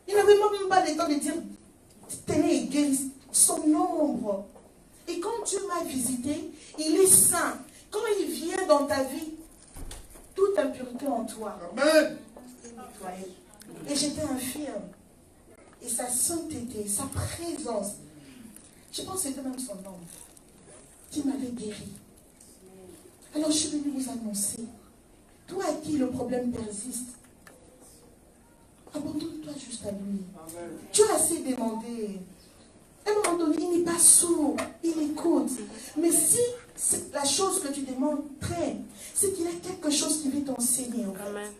Speaker 3: Il n'avait même pas le temps de dire, tenez, guérissez son ombre. Et quand Dieu m'a visité, il est saint. Quand il vient dans ta vie, toute impureté en toi. Amen. Et j'étais infirme. Et sa sainteté, sa présence, je pense que c'était même son nom, qui m'avait guéri. Alors je suis venue vous annoncer, toi à qui le problème persiste, abandonne-toi juste à lui. Amen. Tu as assez demandé. À un moment donné, il n'est pas sourd, il écoute. Mais si la chose que tu demandes traîne, c'est qu'il y a quelque chose qui veut t'enseigner. Amen.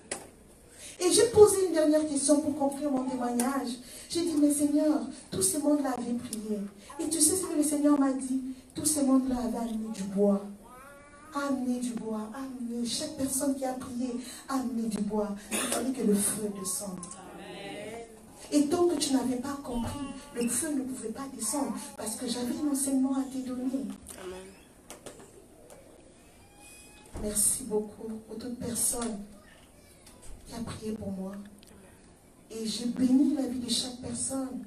Speaker 3: Et j'ai posé une dernière question pour conclure mon témoignage. J'ai dit, mais Seigneur, tous ces mondes-là avaient prié. Et tu sais ce que le Seigneur m'a dit? Tous ces mondes-là avaient amené du bois. Amener du bois, amener. Chaque personne qui a prié, amener du bois. Il fallait que le feu descende. Et tant que tu n'avais pas compris, le feu ne pouvait pas descendre. Parce que j'avais un enseignement à te donner. Merci beaucoup pour toute personne qui a prié pour moi. Et je bénis la vie de chaque personne.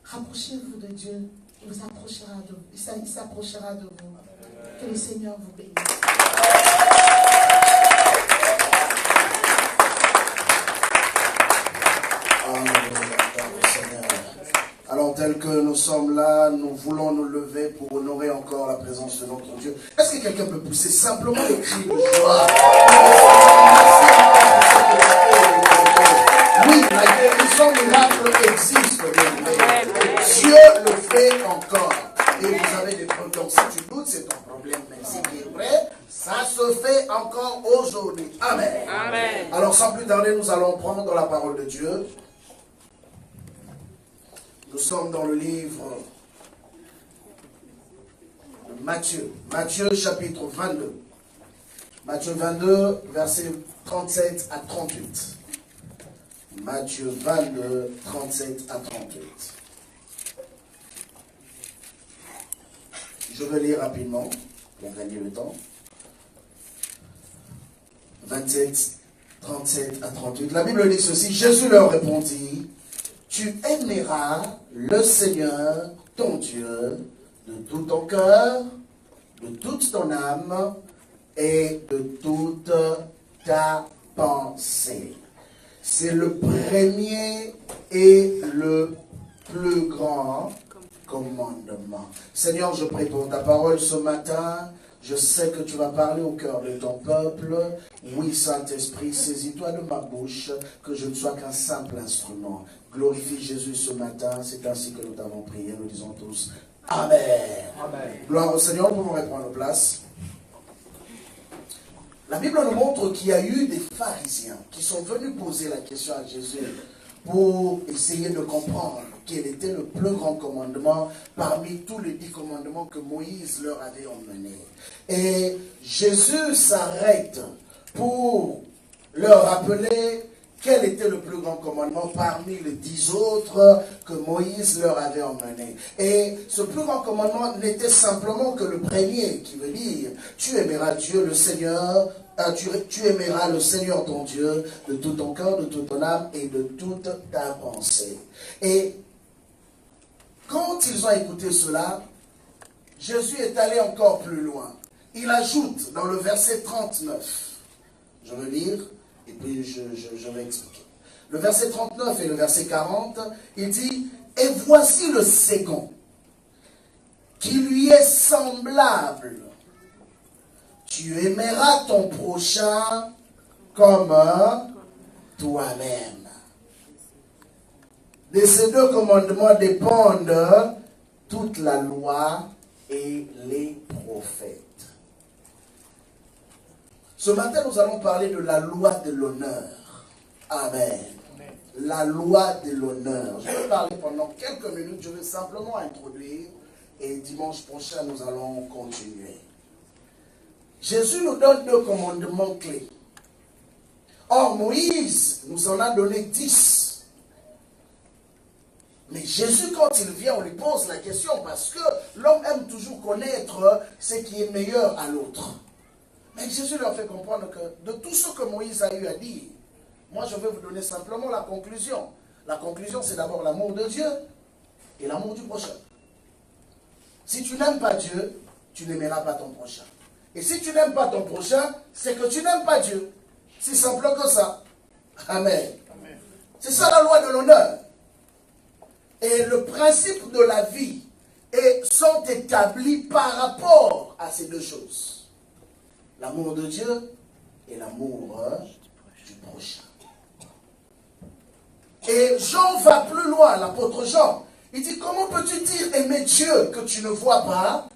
Speaker 3: Rapprochez-vous de Dieu. Il vous approchera de vous. Il s'approchera de vous. Que le Seigneur vous bénisse.
Speaker 1: Alors, tel que nous sommes là, nous voulons nous lever pour honorer encore la présence de notre Dieu. Est-ce que quelqu'un peut pousser simplement les cris de joie? Oui, la guérison miracle existe. Dieu le fait encore. Et vous avez des problèmes. Donc, si tu doutes, c'est ton problème. Mais si aujourd'hui. Amen.
Speaker 2: Amen.
Speaker 1: Alors sans plus tarder, nous allons prendre la parole de Dieu. Nous sommes dans le livre de Matthieu. Matthieu chapitre 22. Matthieu 22, versets 37 à 38. Matthieu 22, 37 à 38. Je vais lire rapidement pour gagner le temps. 27, 37 à 38. La Bible dit ceci. Jésus leur répondit, tu aimeras le Seigneur, ton Dieu, de tout ton cœur, de toute ton âme et de toute ta pensée. C'est le premier et le plus grand commandement. Seigneur, je prie pour ta parole ce matin. Je sais que tu vas parler au cœur de ton peuple. Oui, Saint-Esprit, saisis-toi de ma bouche, que je ne sois qu'un simple instrument. Glorifie Jésus ce matin. C'est ainsi que nous t'avons prié. Nous disons tous Amen. Amen. Gloire au Seigneur, nous pouvons reprendre place. La Bible nous montre qu'il y a eu des pharisiens qui sont venus poser la question à Jésus pour essayer de comprendre quel était le plus grand commandement parmi tous les 10 commandements que Moïse leur avait emmenés. Et Jésus s'arrête pour leur rappeler quel était le plus grand commandement parmi les 10 autres que Moïse leur avait emmenés. Et ce plus grand commandement n'était simplement que le premier, qui veut dire, tu aimeras Dieu le Seigneur, tu aimeras le Seigneur ton Dieu de tout ton cœur, de toute ton âme et de toute ta pensée. Et quand ils ont écouté cela, Jésus est allé encore plus loin. Il ajoute dans le verset 39, je veux lire, et puis je vais expliquer. Le verset 39 et le verset 40, il dit, et voici le second, qui lui est semblable. Tu aimeras ton prochain comme toi-même. De ces 2 commandements dépendent toute la loi et les prophètes. Ce matin, nous allons parler de la loi de l'honneur. Amen. Amen. La loi de l'honneur. Je vais parler pendant quelques minutes, je vais simplement introduire et dimanche prochain, nous allons continuer. Jésus nous donne 2 commandements clés. Or, Moïse nous en a donné 10. Mais Jésus, quand il vient, on lui pose la question parce que l'homme aime toujours connaître ce qui est meilleur à l'autre. Mais Jésus leur fait comprendre que de tout ce que Moïse a eu à dire, moi je vais vous donner simplement la conclusion. La conclusion, c'est d'abord l'amour de Dieu et l'amour du prochain. Si tu n'aimes pas Dieu, tu n'aimeras pas ton prochain. Et si tu n'aimes pas ton prochain, c'est que tu n'aimes pas Dieu. C'est simple que ça. Amen. Amen. C'est ça la loi de l'honneur. Et le principe de la vie sont établis par rapport à ces 2 choses. L'amour de Dieu et l'amour du prochain. Et Jean va plus loin, l'apôtre Jean. Il dit, comment peux-tu dire aimer Dieu que tu ne vois pas,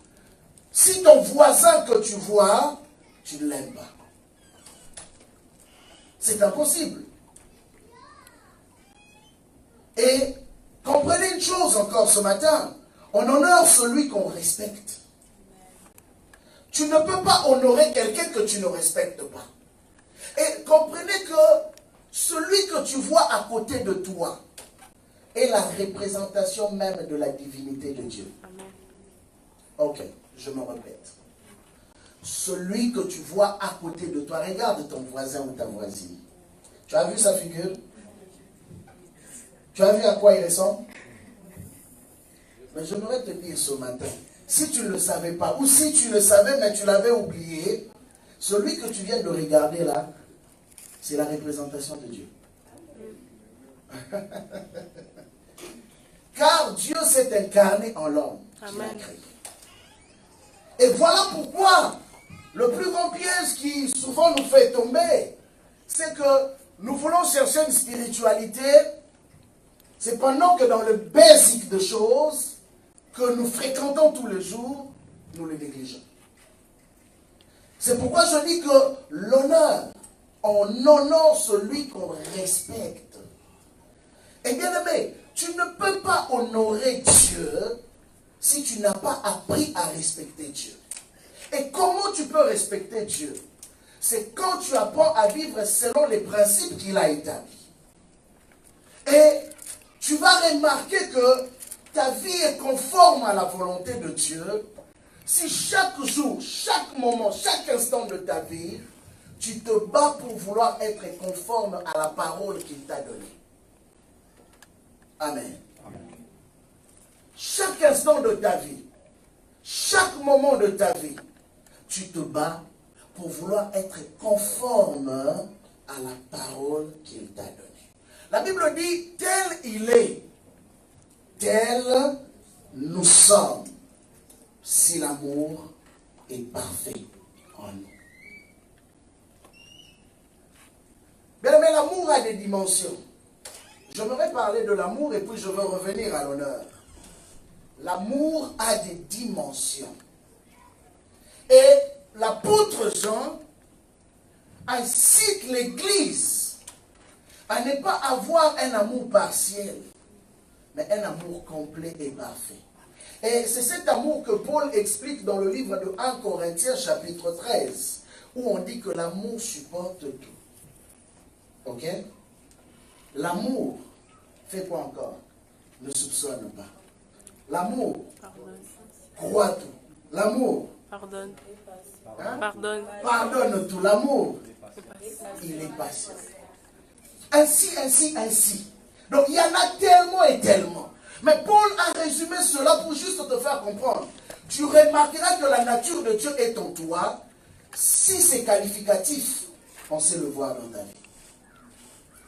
Speaker 1: si ton voisin que tu vois, tu ne l'aimes pas? C'est impossible. Et comprenez une chose encore ce matin, on honore celui qu'on respecte. Tu ne peux pas honorer quelqu'un que tu ne respectes pas. Et comprenez que celui que tu vois à côté de toi est la représentation même de la divinité de Dieu. Ok, je me répète. Celui que tu vois à côté de toi, regarde ton voisin ou ta voisine. Tu as vu sa figure? Tu as vu à quoi il ressemble? Mais j'aimerais te dire ce matin, si tu ne le savais pas, ou si tu le savais mais tu l'avais oublié, celui que tu viens de regarder là, c'est la représentation de Dieu. Car Dieu s'est incarné en l'homme qui l'a créé. Et voilà pourquoi le plus grand piège qui souvent nous fait tomber, c'est que nous voulons chercher une spiritualité, c'est pendant que dans le basic de choses que nous fréquentons tous les jours, nous les négligeons. C'est pourquoi je dis que l'honneur, on honore celui qu'on respecte. Et bien aimé, tu ne peux pas honorer Dieu si tu n'as pas appris à respecter Dieu. Et comment tu peux respecter Dieu? C'est quand tu apprends à vivre selon les principes qu'il a établis. Et tu vas remarquer que ta vie est conforme à la volonté de Dieu si chaque jour, chaque moment, chaque instant de ta vie, tu te bats pour vouloir être conforme à la parole qu'il t'a donnée. Amen. Amen. Chaque instant de ta vie, chaque moment de ta vie, tu te bats pour vouloir être conforme à la parole qu'il t'a donnée. La Bible dit, tel il est, tel nous sommes, si l'amour est parfait en nous. Bien, mais l'amour a des dimensions. J'aimerais parler de l'amour et puis je veux revenir à l'honneur. L'amour a des dimensions. Et l'apôtre Jean incite l'Église à ne pas avoir un amour partiel, mais un amour complet et parfait. Et c'est cet amour que Paul explique dans le livre de 1 Corinthiens chapitre 13, où on dit que l'amour supporte tout. Ok? L'amour fait quoi encore? Ne soupçonne pas. L'amour croit tout. L'amour
Speaker 2: pardonne.
Speaker 1: Hein?
Speaker 2: Pardonne
Speaker 1: tout. L'amour, il est patient. Ainsi. Donc il y en a tellement et tellement. Mais Paul a résumé cela pour juste te faire comprendre. Tu remarqueras que la nature de Dieu est en toi. Si c'est qualificatif, on sait le voir dans ta vie.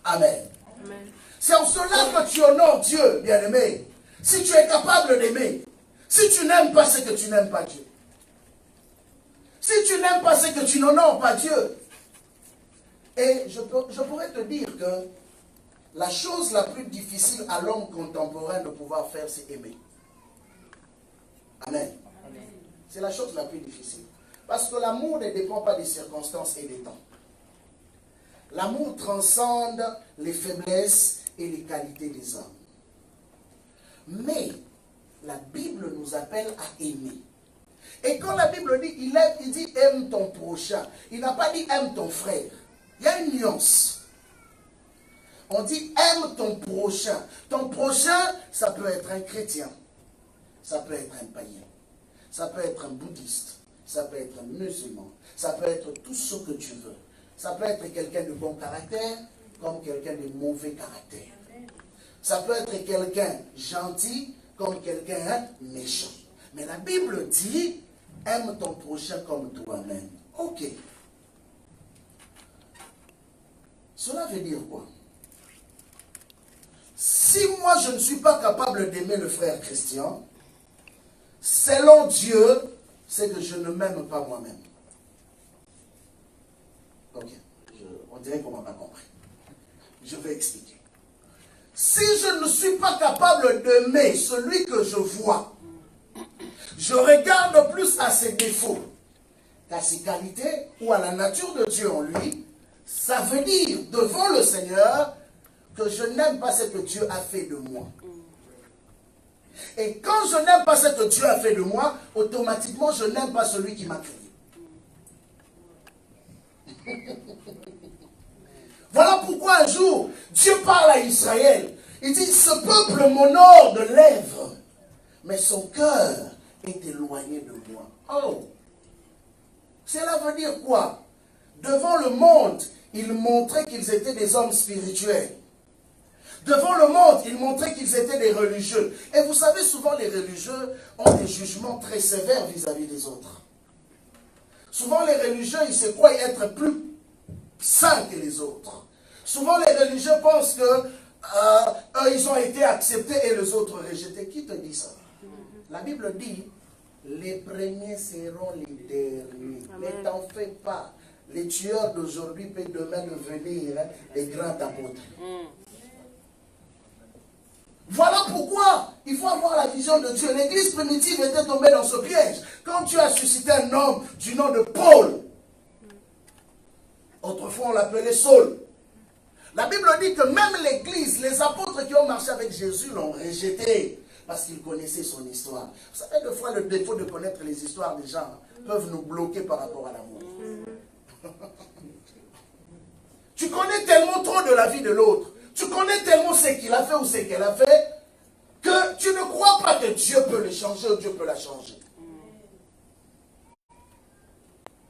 Speaker 1: Amen.
Speaker 2: Amen.
Speaker 1: C'est en cela que tu honores Dieu, bien-aimé. Si tu es capable d'aimer, si tu n'aimes pas ce que tu n'aimes pas Dieu, si tu n'aimes pas ce que tu n'honores pas Dieu, et je pourrais te dire que la chose la plus difficile à l'homme contemporain de pouvoir faire, c'est aimer. Amen. Amen. C'est la chose la plus difficile. Parce que l'amour ne dépend pas des circonstances et des temps. L'amour transcende les faiblesses et les qualités des hommes. Mais la Bible nous appelle à aimer. Et quand la Bible dit, il dit aime ton prochain, il n'a pas dit aime ton frère. Il y a une nuance. On dit aime ton prochain. Ton prochain, ça peut être un chrétien, ça peut être un païen, ça peut être un bouddhiste, ça peut être un musulman, ça peut être tout ce que tu veux. Ça peut être quelqu'un de bon caractère comme quelqu'un de mauvais caractère. Ça peut être quelqu'un gentil comme quelqu'un méchant. Mais la Bible dit, aime ton prochain comme toi-même. Ok. Cela veut dire quoi? Si moi je ne suis pas capable d'aimer le frère Christian, selon Dieu, c'est que je ne m'aime pas moi-même. Ok, on dirait qu'on ne m'a pas compris. Je vais expliquer. Si je ne suis pas capable d'aimer celui que je vois, je regarde plus à ses défauts qu'à ses qualités ou à la nature de Dieu en lui, ça veut dire devant le Seigneur que je n'aime pas ce que Dieu a fait de moi. Et quand je n'aime pas ce que Dieu a fait de moi, automatiquement je n'aime pas celui qui m'a créé. Voilà pourquoi un jour, Dieu parle à Israël. Il dit, ce peuple m'honore de lèvres, mais son cœur est éloigné de moi. Oh! Cela veut dire quoi? Devant le monde, ils montraient qu'ils étaient des hommes spirituels. Devant le monde, ils montraient qu'ils étaient des religieux. Et vous savez, souvent les religieux ont des jugements très sévères vis-à-vis des autres. Souvent les religieux, ils se croient être plus saints que les autres. Souvent les religieux pensent que eux, ils ont été acceptés et les autres rejetés. Qui te dit ça? La Bible dit, les premiers seront les derniers. Ne t'en fais pas. Les tueurs d'aujourd'hui peuvent demain devenir les grands apôtres. Voilà pourquoi il faut avoir la vision de Dieu. L'église primitive était tombée dans ce piège. Quand Dieu a suscité un homme du nom de Paul, Autrefois, on l'appelait Saul. La Bible dit que même l'Église, les apôtres qui ont marché avec Jésus l'ont rejeté parce qu'ils connaissaient son histoire. Vous savez, des fois, le défaut de connaître les histoires des gens peuvent nous bloquer par rapport à l'amour. Tu connais tellement trop de la vie de l'autre, tu connais tellement ce qu'il a fait ou ce qu'elle a fait, que tu ne crois pas que Dieu peut le changer ou Dieu peut la changer.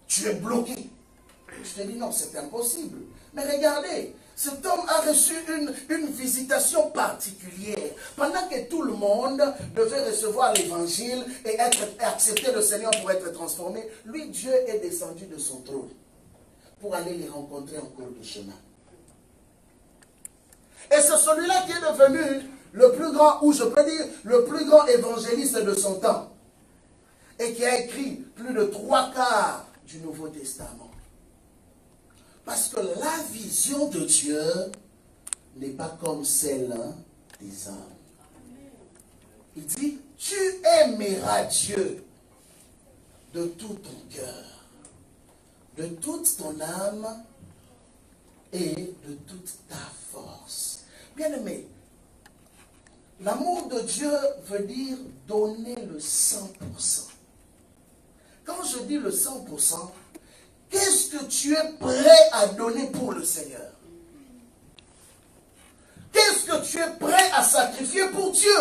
Speaker 1: Tu es bloqué. Je te dis non, c'est impossible. Mais regardez, cet homme a reçu une visitation particulière. Pendant que tout le monde devait recevoir l'évangile et accepter le Seigneur pour être transformé, lui, Dieu est descendu de son trône pour aller les rencontrer en cours de chemin. Et c'est celui-là qui est devenu le plus grand, ou je peux dire, le plus grand évangéliste de son temps. Et qui a écrit plus de 3/4 du Nouveau Testament. Parce que la vision de Dieu n'est pas comme celle des hommes. Il dit, tu aimeras Dieu de tout ton cœur, de toute ton âme et de toute ta force. Bien-aimé, l'amour de Dieu veut dire donner le 100%. Quand je dis le 100%, qu'est-ce que tu es prêt à donner pour le Seigneur? Qu'est-ce que tu es prêt à sacrifier pour Dieu?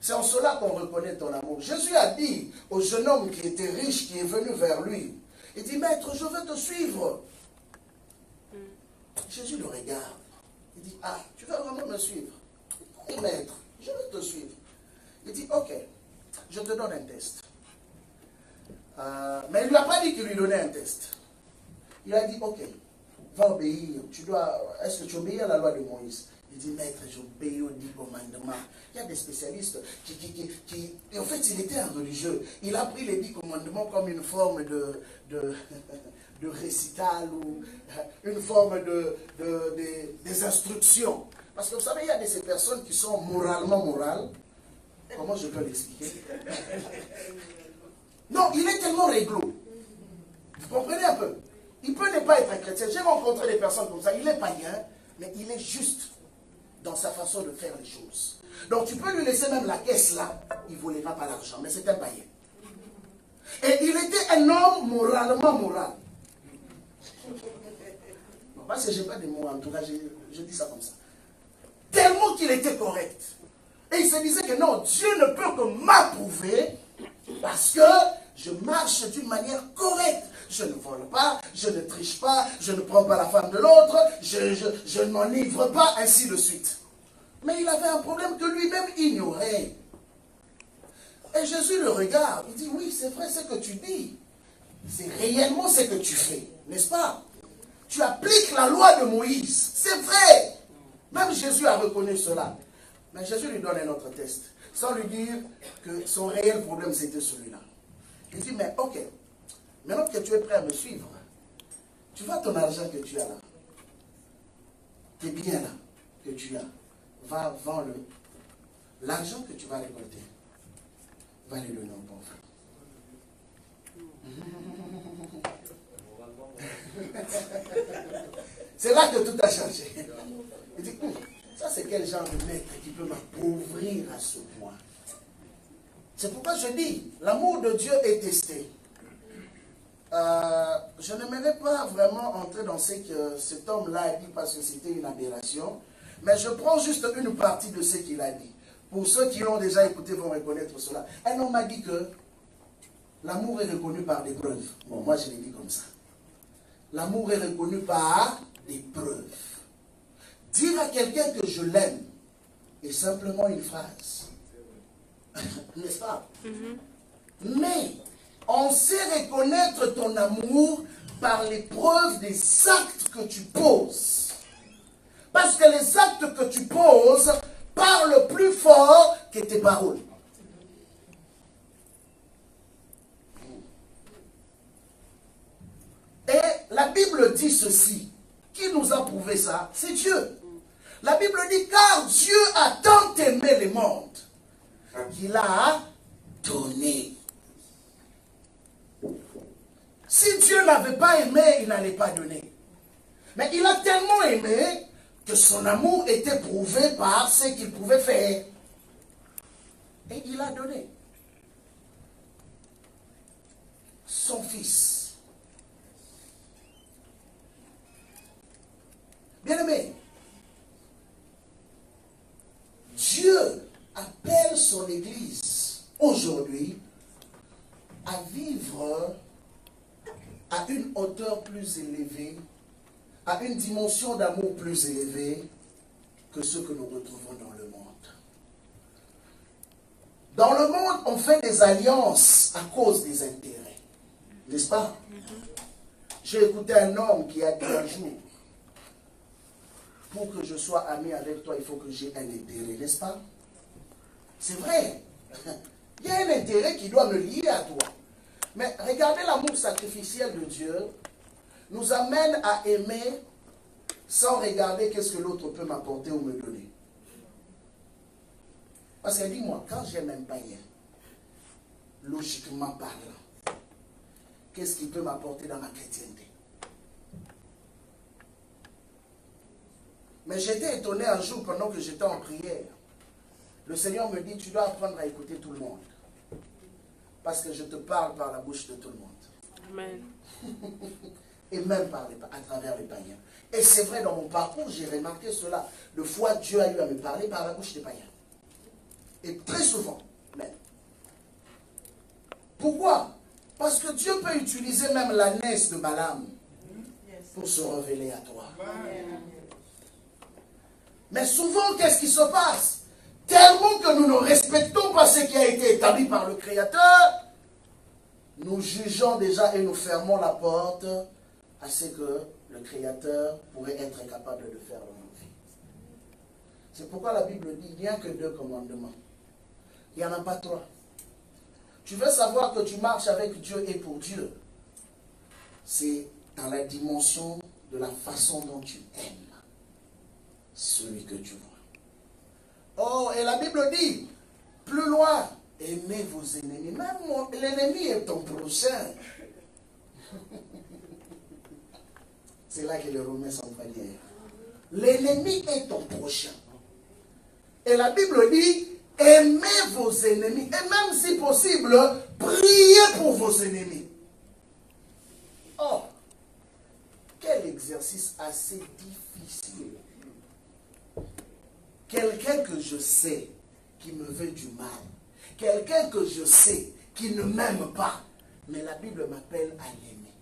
Speaker 1: C'est en cela qu'on reconnaît ton amour. Jésus a dit au jeune homme qui était riche, qui est venu vers lui, il dit, maître, je veux te suivre. Jésus le regarde. Il dit, ah, tu veux vraiment me suivre? Oui, maître, je veux te suivre. Il dit, ok, je te donne un test. Mais il ne lui a pas dit qu'il lui donnait un test. Il a dit, ok, va obéir. Est-ce que tu obéis à la loi de Moïse? Il dit, maître, j'obéis aux 10 commandements. Il y a des spécialistes qui en fait, il était un religieux. Il a pris les 10 commandements comme une forme de récital ou une forme des instructions. Parce que vous savez, il y a de ces personnes qui sont moralement morales. Comment je peux l'expliquer? Non, il est tellement réglo. Vous comprenez un peu? Il peut ne pas être un chrétien. J'ai rencontré des personnes comme ça. Il est païen, mais il est juste dans sa façon de faire les choses. Donc tu peux lui laisser même la caisse là. Il ne volera pas l'argent, mais c'est un païen. Et il était un homme moralement moral. Non, parce que je n'ai pas de mots, en tout cas, je dis ça comme ça. Tellement qu'il était correct. Et il se disait que non, Dieu ne peut que m'approuver parce que je marche d'une manière correcte. Je ne vole pas, je ne triche pas, je ne prends pas la femme de l'autre, je ne m'enivre pas, ainsi de suite. Mais il avait un problème que lui-même ignorait. Et Jésus le regarde, il dit, oui, c'est vrai ce que tu dis. C'est réellement ce que tu fais, n'est-ce pas? Tu appliques la loi de Moïse, c'est vrai. Même Jésus a reconnu cela. Mais Jésus lui donne un autre test, sans lui dire que son réel problème c'était celui-là. Il dit, mais ok, maintenant que tu es prêt à me suivre, tu vois ton argent que tu as là, tes biens là que tu as, va vendre-le. L'argent que tu vas récolter, va les donner aux pauvres. C'est là que tout a changé. Il dit, ça c'est quel genre de maître qui peut m'appauvrir à ce point? C'est pourquoi je dis, l'amour de Dieu est testé. Je n'aimerais pas vraiment entrer dans ce que cet homme-là a dit parce que c'était une aberration, mais je prends juste une partie de ce qu'il a dit. Pour ceux qui l'ont déjà écouté vont reconnaître cela. Un homme m'a dit que l'amour est reconnu par des preuves. Bon, moi je l'ai dit comme ça. L'amour est reconnu par des preuves. Dire à quelqu'un que je l'aime est simplement une phrase. N'est-ce pas? Mais on sait reconnaître ton amour par les preuves des actes que tu poses. Parce que les actes que tu poses parlent plus fort que tes paroles. Et la Bible dit ceci. Qui nous a prouvé ça? C'est Dieu. La Bible dit, car Dieu a tant aimé le monde qu'il a donné Si Dieu n'avait pas aimé, il n'allait pas donner. Mais il a tellement aimé que son amour était prouvé par ce qu'il pouvait faire. Et il a donné son fils. Bien-aimé, Dieu appelle son Église aujourd'hui à vivre à une hauteur plus élevée, à une dimension d'amour plus élevée que ce que nous retrouvons dans le monde. Dans le monde, on fait des alliances à cause des intérêts, n'est-ce pas? J'ai écouté un homme qui a dit un jour, pour que je sois ami avec toi, il faut que j'ai un intérêt, n'est-ce pas? C'est vrai. Il y a un intérêt qui doit me lier à toi. Mais regardez l'amour sacrificiel de Dieu nous amène à aimer sans regarder qu'est-ce que l'autre peut m'apporter ou me donner. Parce que dis-moi, quand j'aime un païen, logiquement parlant, qu'est-ce qu'il peut m'apporter dans ma chrétienté? Mais j'étais étonné un jour pendant que j'étais en prière. Le Seigneur me dit, tu dois apprendre à écouter tout le monde. Parce que je te parle par la bouche de tout le monde.
Speaker 2: Amen.
Speaker 1: Et même à travers les païens. Et c'est vrai, dans mon parcours, j'ai remarqué cela. De fois, Dieu a eu à me parler par la bouche des païens. Et très souvent, même. Pourquoi? Parce que Dieu peut utiliser même la naisse de Balaam pour se révéler à toi. Mais souvent, qu'est-ce qui se passe? Tellement que nous ne respectons pas ce qui a été établi par le Créateur, nous jugeons déjà et nous fermons la porte à ce que le Créateur pourrait être capable de faire dans nos vies. C'est pourquoi la Bible dit, il n'y a que 2 commandements. Il n'y en a pas 3. Tu veux savoir que tu marches avec Dieu et pour Dieu. C'est dans la dimension de la façon dont tu aimes celui que tu vois. Oh, et la Bible dit, plus loin, aimez vos ennemis. Même l'ennemi est ton prochain. C'est là que les Romains sont paniers. L'ennemi est ton prochain. Et la Bible dit, aimez vos ennemis. Et même si possible, priez pour vos ennemis. Oh, quel exercice assez difficile. Quelqu'un que je sais qui me veut du mal. Quelqu'un que je sais qui ne m'aime pas. Mais la Bible m'appelle à l'aimer.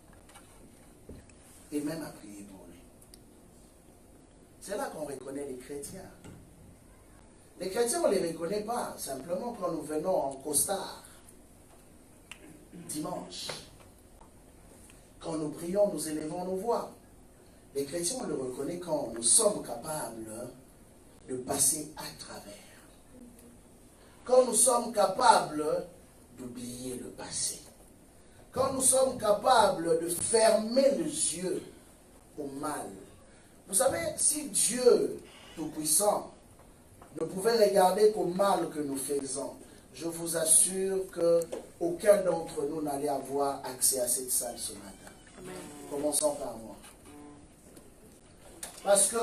Speaker 1: Et même à prier pour lui. C'est là qu'on reconnaît les chrétiens. Les chrétiens, on ne les reconnaît pas. Simplement quand nous venons en costard. Dimanche. Quand nous prions, nous élevons nos voix. Les chrétiens, on le reconnaît quand nous sommes capables de passer à travers. Quand nous sommes capables d'oublier le passé. Quand nous sommes capables de fermer les yeux au mal. Vous savez, si Dieu Tout-Puissant ne pouvait regarder qu'au mal que nous faisons, je vous assure qu'aucun d'entre nous n'allait avoir accès à cette salle ce matin. Amen. Commençons par moi. Parce que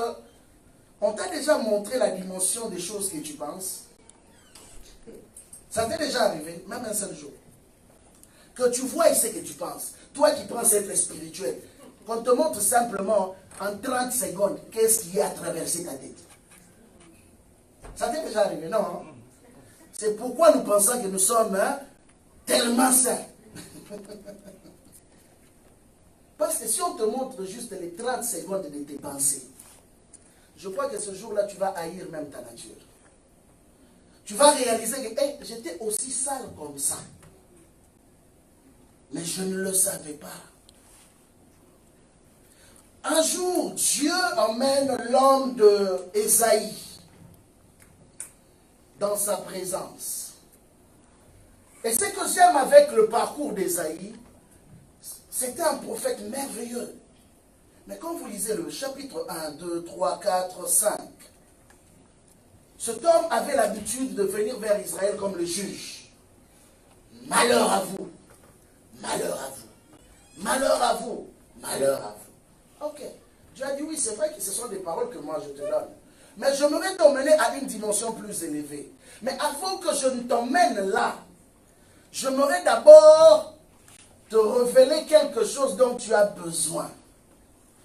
Speaker 1: on t'a déjà montré la dimension des choses que tu penses. Ça t'est déjà arrivé, même un seul jour. Que tu vois ce que tu penses. Toi qui penses être spirituel. Qu'on te montre simplement en 30 secondes qu'est-ce qui a traversé ta tête. Ça t'est déjà arrivé, non? C'est pourquoi nous pensons que nous sommes tellement saints. Parce que si on te montre juste les 30 secondes de tes pensées, je crois que ce jour-là, tu vas haïr même ta nature. Tu vas réaliser que hey, j'étais aussi sale comme ça. Mais je ne le savais pas. Un jour, Dieu emmène l'homme de Ésaïe dans sa présence. Et ce que j'aime avec le parcours d'Ésaïe, c'était un prophète merveilleux. Mais quand vous lisez le chapitre 1, 2, 3, 4, 5, cet homme avait l'habitude de venir vers Israël comme le juge. Malheur à vous, malheur à vous, Malheur à vous. Malheur à vous. Ok. Dieu a dit oui, c'est vrai que ce sont des paroles que moi je te donne. Mais j'aimerais t'emmener à une dimension plus élevée. Mais avant que je ne t'emmène là, j'aimerais d'abord te révéler quelque chose dont tu as besoin.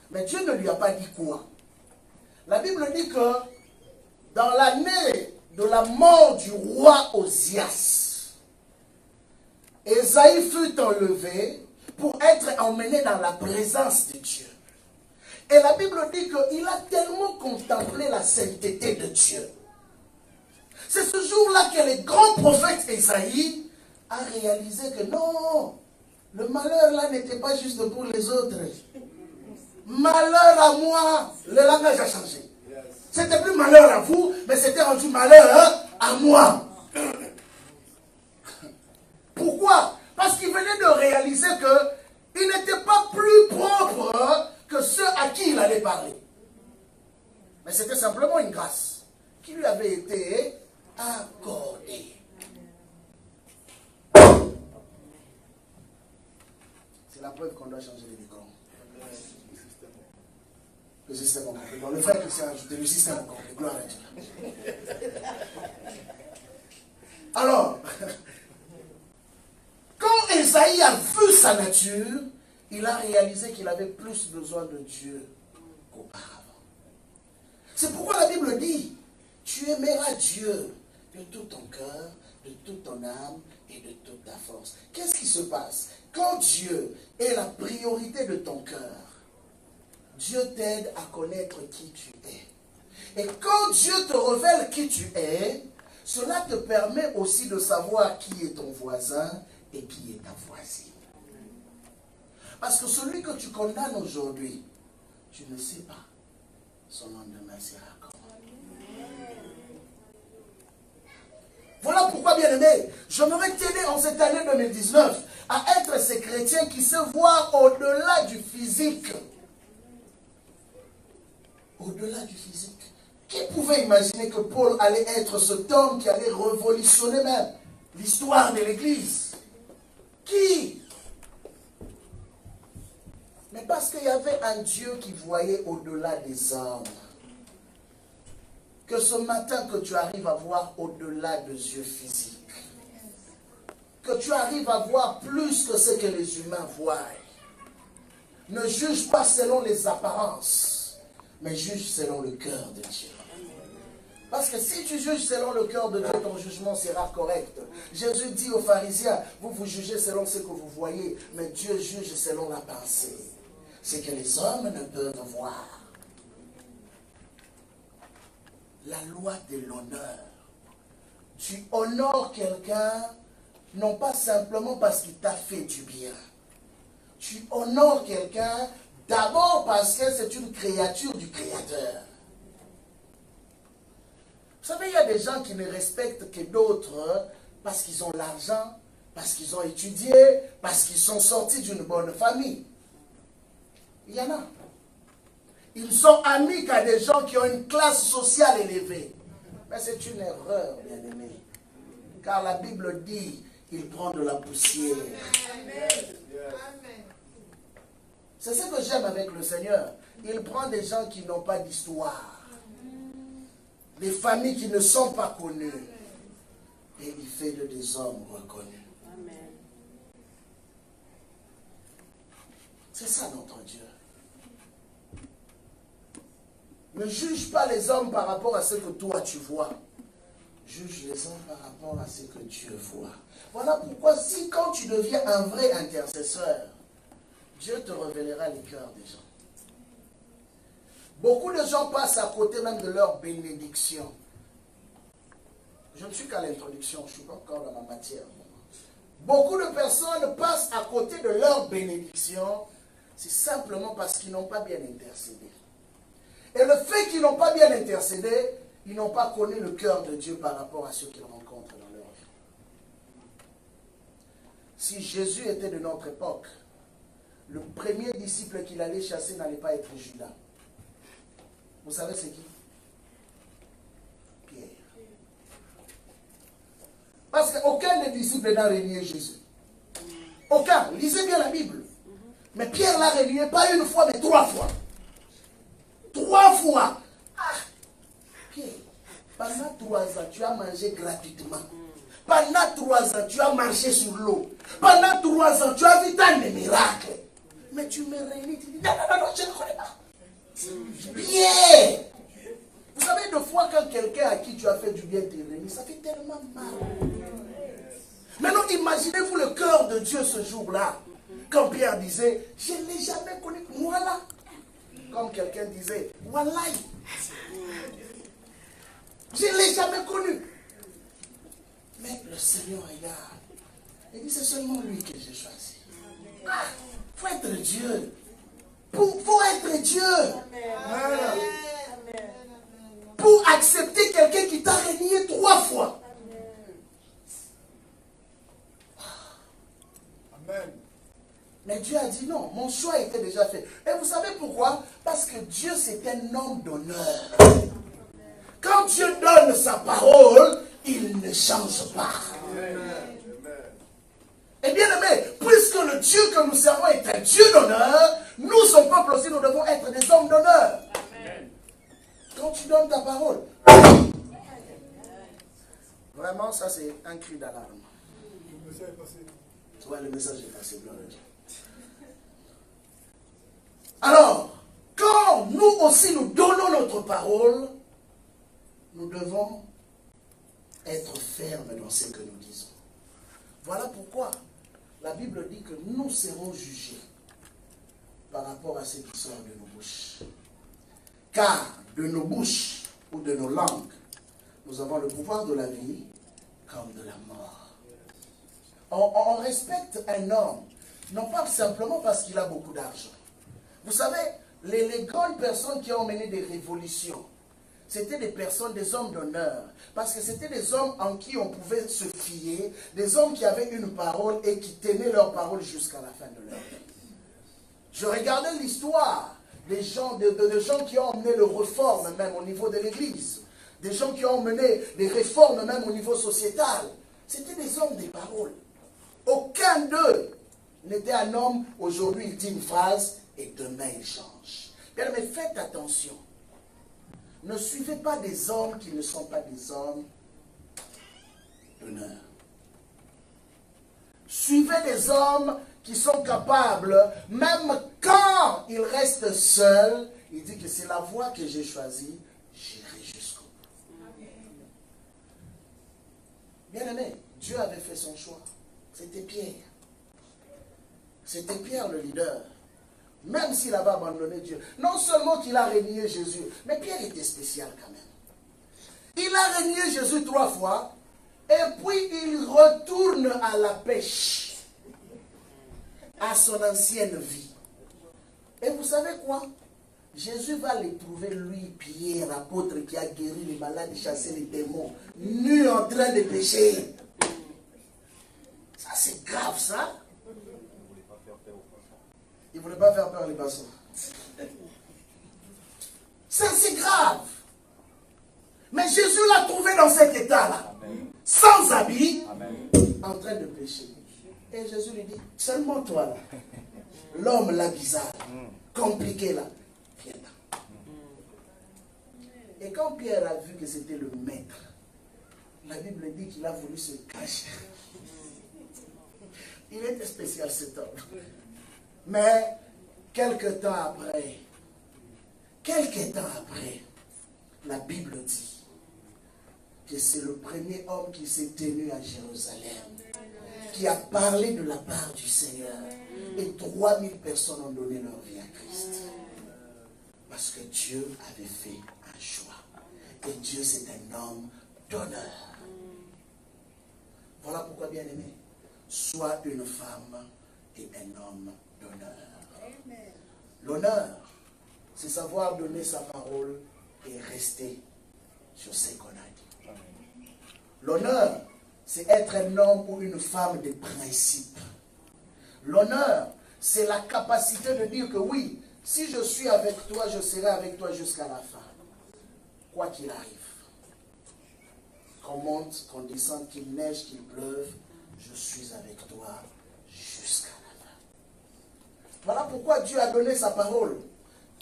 Speaker 1: Mais Dieu ne lui a pas dit quoi. La Bible dit que dans l'année de la mort du roi Osias, Ésaïe fut enlevé pour être emmené dans la présence de Dieu. Et la Bible dit qu'il a tellement contemplé la sainteté de Dieu. C'est ce jour-là que le grand prophète Ésaïe a réalisé que non, le malheur là n'était pas juste pour les autres. Malheur à moi, le langage a changé. C'était plus malheur à vous, mais c'était rendu malheur à moi. Pourquoi? Parce qu'il venait de réaliser qu'il n'était pas plus propre que ceux à qui il allait parler. Mais c'était simplement une grâce qui lui avait été accordée. C'est la preuve qu'on doit changer les micros. Le système est complet. Bon, le frère Christian a ajouté le système est complet. Gloire à Dieu. Alors, quand Ésaïe a vu sa nature, il a réalisé qu'il avait plus besoin de Dieu qu'auparavant. C'est pourquoi la Bible dit, tu aimeras Dieu de tout ton cœur, de toute ton âme et de toute ta force. Qu'est-ce qui se passe? Quand Dieu est la priorité de ton cœur, Dieu t'aide à connaître qui tu es. Et quand Dieu te révèle qui tu es, cela te permet aussi de savoir qui est ton voisin et qui est ta voisine. Parce que celui que tu condamnes aujourd'hui, tu ne sais pas son lendemain sera comment. Voilà pourquoi, bien-aimé, j'aimerais t'aider en cette année 2019 à être ces chrétiens qui se voient au-delà du physique. Au-delà du physique. Qui pouvait imaginer que Paul allait être cet homme qui allait révolutionner même l'histoire de l'Église? Qui? Mais parce qu'il y avait un Dieu qui voyait au-delà des hommes. Que ce matin que tu arrives à voir au-delà des yeux physiques. Que tu arrives à voir plus que ce que les humains voient. Ne juge pas selon les apparences, mais juge selon le cœur de Dieu. Parce que si tu juges selon le cœur de Dieu, ton jugement sera correct. Jésus dit aux pharisiens, vous jugez selon ce que vous voyez, mais Dieu juge selon la pensée. C'est que les hommes ne peuvent voir. La loi de l'honneur. Tu honores quelqu'un, non pas simplement parce qu'il t'a fait du bien. Tu honores quelqu'un d'abord parce que c'est une créature du Créateur. Vous savez, il y a des gens qui ne respectent que d'autres parce qu'ils ont l'argent, parce qu'ils ont étudié, parce qu'ils sont sortis d'une bonne famille. Il y en a. Ils sont amis qu'à des gens qui ont une classe sociale élevée. Mais c'est une erreur, bien-aimé. Car la Bible dit, il prend de la poussière. C'est ce que j'aime avec le Seigneur. Il prend des gens qui n'ont pas d'histoire. Des familles qui ne sont pas connues. Et il fait de des hommes reconnus. C'est ça notre Dieu. Ne juge pas les hommes par rapport à ce que toi tu vois. Juge les hommes par rapport à ce que Dieu voit. Voilà pourquoi si quand tu deviens un vrai intercesseur, Dieu te révélera les cœurs des gens. Beaucoup de gens passent à côté même de leur bénédiction. Je ne suis qu'à l'introduction, je ne suis pas encore dans ma matière. Beaucoup de personnes passent à côté de leur bénédiction, c'est simplement parce qu'ils n'ont pas bien intercédé. Et le fait qu'ils n'ont pas bien intercédé, ils n'ont pas connu le cœur de Dieu par rapport à ce qu'ils rencontrent dans leur vie. Si Jésus était de notre époque, le premier disciple qu'il allait chasser n'allait pas être Judas. Vous savez c'est qui? Pierre. Parce qu'aucun des disciples n'a renié Jésus. Aucun. Lisez bien la Bible. Mais Pierre l'a renié pas une fois, mais 3 fois. 3 fois. Ah, Pierre, pendant 3 ans, tu as mangé gratuitement. Pendant 3 ans, tu as marché sur l'eau. Pendant 3 ans, tu as vu tant de miracles. Mais tu me réunis, tu dis, non, je ne connais pas. Pierre, vous savez, 2 fois, quand quelqu'un à qui tu as fait du bien te réunit, ça fait tellement mal. Maintenant, imaginez-vous le cœur de Dieu ce jour-là. Quand Pierre disait, je ne l'ai jamais connu. Voilà. Comme quelqu'un disait, voilà. Je ne l'ai jamais connu. Mais le Seigneur regarde. Il dit, c'est seulement lui que j'ai choisi. Ah, faut être Dieu. Faut être Dieu. Amen. Pour accepter quelqu'un qui t'a renié 3 fois. Amen. Mais Dieu a dit non, mon choix était déjà fait. Et vous savez pourquoi? Parce que Dieu, c'est un homme d'honneur. Quand Dieu donne sa parole, il ne change pas. Et bien aimé, puisque le Dieu que nous servons est un Dieu d'honneur, nous, son peuple aussi, nous devons être des hommes d'honneur. Quand tu donnes ta parole, vraiment, ça c'est un cri d'alarme. Le message est passé. Ouais, le message est passé. Alors, quand nous aussi nous donnons notre parole, nous devons être fermes dans ce que nous disons. Voilà pourquoi la Bible dit que nous serons jugés par rapport à ce qui sort de nos bouches. Car de nos bouches ou de nos langues, nous avons le pouvoir de la vie comme de la mort. On respecte un homme, non pas simplement parce qu'il a beaucoup d'argent. Vous savez, les grandes personnes qui ont mené des révolutions, c'était des personnes, des hommes d'honneur. Parce que c'était des hommes en qui on pouvait se fier, des hommes qui avaient une parole et qui tenaient leur parole jusqu'à la fin de leur vie. Je regardais l'histoire des gens, de gens qui ont emmené le réforme même au niveau de l'Église. Des gens qui ont mené des réformes même au niveau sociétal. C'était des hommes des paroles. Aucun d'eux n'était un homme, aujourd'hui il dit une phrase et demain il change. Bien, mais faites attention. Ne suivez pas des hommes qui ne sont pas des hommes d'honneur. Suivez des hommes qui sont capables, même quand ils restent seuls, il dit que c'est la voie que j'ai choisie, j'irai jusqu'au bout. Bien aimé, Dieu avait fait son choix. C'était Pierre. C'était Pierre le leader. Même s'il avait abandonné Dieu. Non seulement qu'il a renié Jésus, mais Pierre était spécial quand même. Il a renié Jésus 3 fois, et puis il retourne à la pêche, à son ancienne vie. Et vous savez quoi? Jésus va les trouver, lui, Pierre, apôtre qui a guéri les malades, chassé les démons, nu en train de pécher. Ça c'est grave, ça. Il ne voulait pas faire peur les passants. Ça c'est grave. Mais Jésus l'a trouvé dans cet état-là, sans habit, en train de pécher. Et Jésus lui dit, seulement toi là, l'homme là bizarre, compliqué là, viens là. Et quand Pierre a vu que c'était le maître, la Bible dit qu'il a voulu se cacher. Il était spécial cet homme. Mais quelque temps après, la Bible dit que c'est le premier homme qui s'est tenu à Jérusalem, qui a parlé de la part du Seigneur. Et 3000 personnes ont donné leur vie à Christ. Parce que Dieu avait fait un choix. Et Dieu, c'est un homme d'honneur. Voilà pourquoi, bien aimé, sois une femme et un homme d'honneur. L'honneur, c'est savoir donner sa parole et rester sur ce qu'on a dit. L'honneur, c'est être un homme ou une femme de principe. L'honneur, c'est la capacité de dire que oui, si je suis avec toi, je serai avec toi jusqu'à la fin. Quoi qu'il arrive. Qu'on monte, qu'on descende, qu'il neige, qu'il pleuve, je suis avec toi jusqu'à la fin. Voilà pourquoi Dieu a donné sa parole.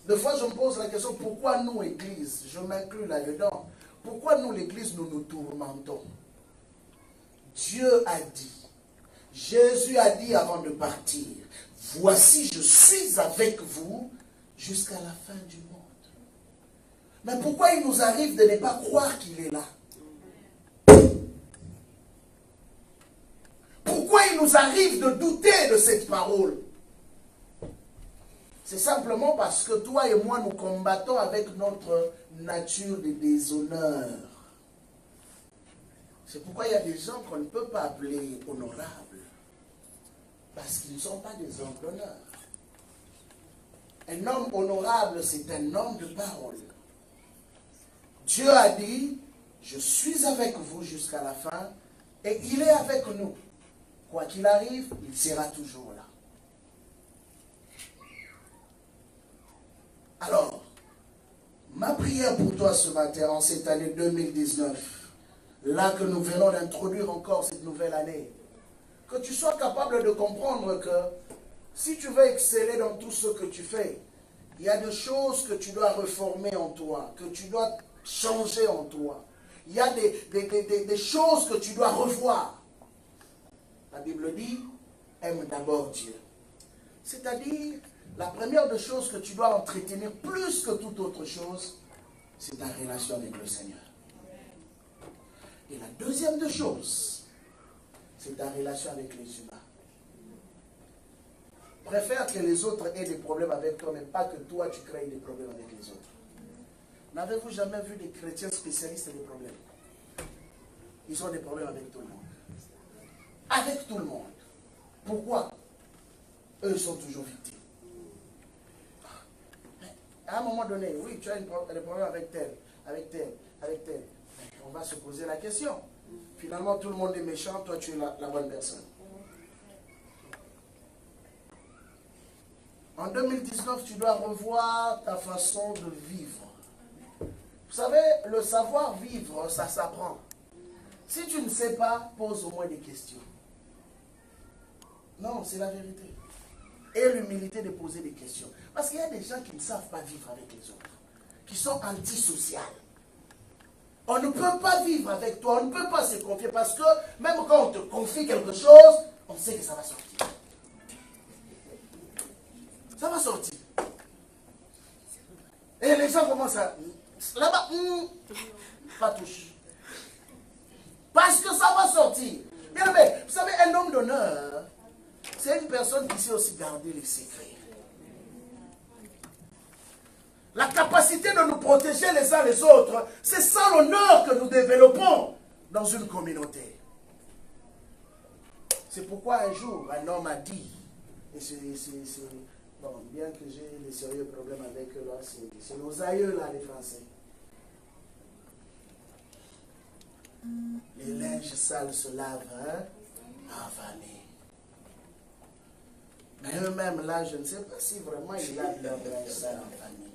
Speaker 1: Des fois, je me pose la question, pourquoi nous, Église, je m'inclus là-dedans, pourquoi nous, l'Église, nous nous tourmentons? Dieu a dit, Jésus a dit avant de partir, voici, je suis avec vous jusqu'à la fin du monde. Mais pourquoi il nous arrive de ne pas croire qu'il est là? Pourquoi il nous arrive de douter de cette parole? C'est simplement parce que toi et moi, nous combattons avec notre nature de déshonneur. C'est pourquoi il y a des gens qu'on ne peut pas appeler honorables. Parce qu'ils ne sont pas des hommes d'honneur. Un homme honorable, c'est un homme de parole. Dieu a dit, je suis avec vous jusqu'à la fin, et il est avec nous. Quoi qu'il arrive, il sera toujours là. Alors, ma prière pour toi ce matin, en cette année 2019, là que nous venons d'introduire encore cette nouvelle année, que tu sois capable de comprendre que si tu veux exceller dans tout ce que tu fais, il y a des choses que tu dois reformer en toi, que tu dois changer en toi. Il y a des choses que tu dois revoir. La Bible dit, aime d'abord Dieu. C'est-à-dire, la première des choses que tu dois entretenir plus que toute autre chose, c'est ta relation avec le Seigneur. Et la deuxième des choses, c'est ta relation avec les humains. Préfère que les autres aient des problèmes avec toi, mais pas que toi tu crées des problèmes avec les autres. N'avez-vous jamais vu des chrétiens spécialistes des problèmes? Ils ont des problèmes avec tout le monde. Avec tout le monde. Pourquoi? Eux sont toujours victimes. Mais à un moment donné, oui, tu as des problèmes avec tel, avec tel, avec tel. Mais on va se poser la question. Finalement, tout le monde est méchant, toi tu es la bonne personne. En 2019, tu dois revoir ta façon de vivre. Vous savez, le savoir-vivre, ça s'apprend. Si tu ne sais pas, pose au moins des questions. Non, c'est la vérité. Et l'humilité de poser des questions. Parce qu'il y a des gens qui ne savent pas vivre avec les autres. Qui sont antisociales. On ne peut pas vivre avec toi, on ne peut pas se confier. Parce que même quand on te confie quelque chose, on sait que ça va sortir. Ça va sortir. Et les gens commencent à... Là-bas, pas touche. Parce que ça va sortir. Bien, mais vous savez, un homme d'honneur, c'est une personne qui sait aussi garder les secrets. La capacité de nous protéger les uns les autres, c'est ça l'honneur que nous développons dans une communauté. C'est pourquoi un jour, un homme a dit, et bon, bien que j'ai des sérieux problèmes avec eux, là, c'est nos aïeux, là, les Français. Les linges sales se lavent, hein, avalés. Mais eux-mêmes, là, je ne sais pas si vraiment ils lavent leur linge sale en famille.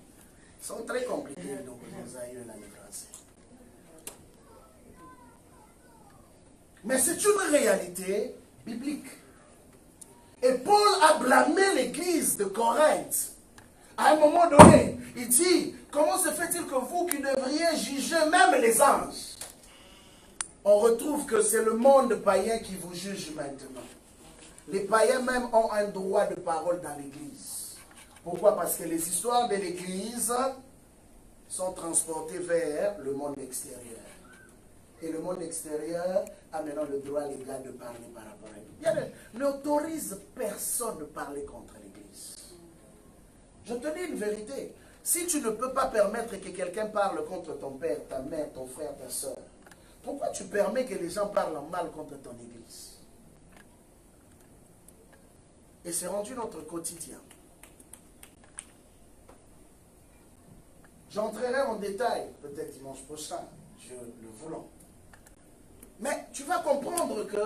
Speaker 1: Ils sont très compliqués, donc, nos aïeux, là, les Français. Mais c'est une réalité biblique. Et Paul a blâmé l'église de Corinthe. À un moment donné, il dit, comment se fait-il que vous qui devriez juger même les anges? On retrouve que c'est le monde païen qui vous juge maintenant. Les païens même ont un droit de parole dans l'église. Pourquoi? Parce que les histoires de l'église sont transportées vers le monde extérieur. Et le monde extérieur a maintenant le droit légal de parler par rapport à l'église. N'autorise personne de parler contre l'église. Je te dis une vérité. Si tu ne peux pas permettre que quelqu'un parle contre ton père, ta mère, ton frère, ta soeur, pourquoi tu permets que les gens parlent en mal contre ton église? Et c'est rendu notre quotidien. J'entrerai en détail, peut-être dimanche prochain, Dieu le voulant. Mais tu vas comprendre que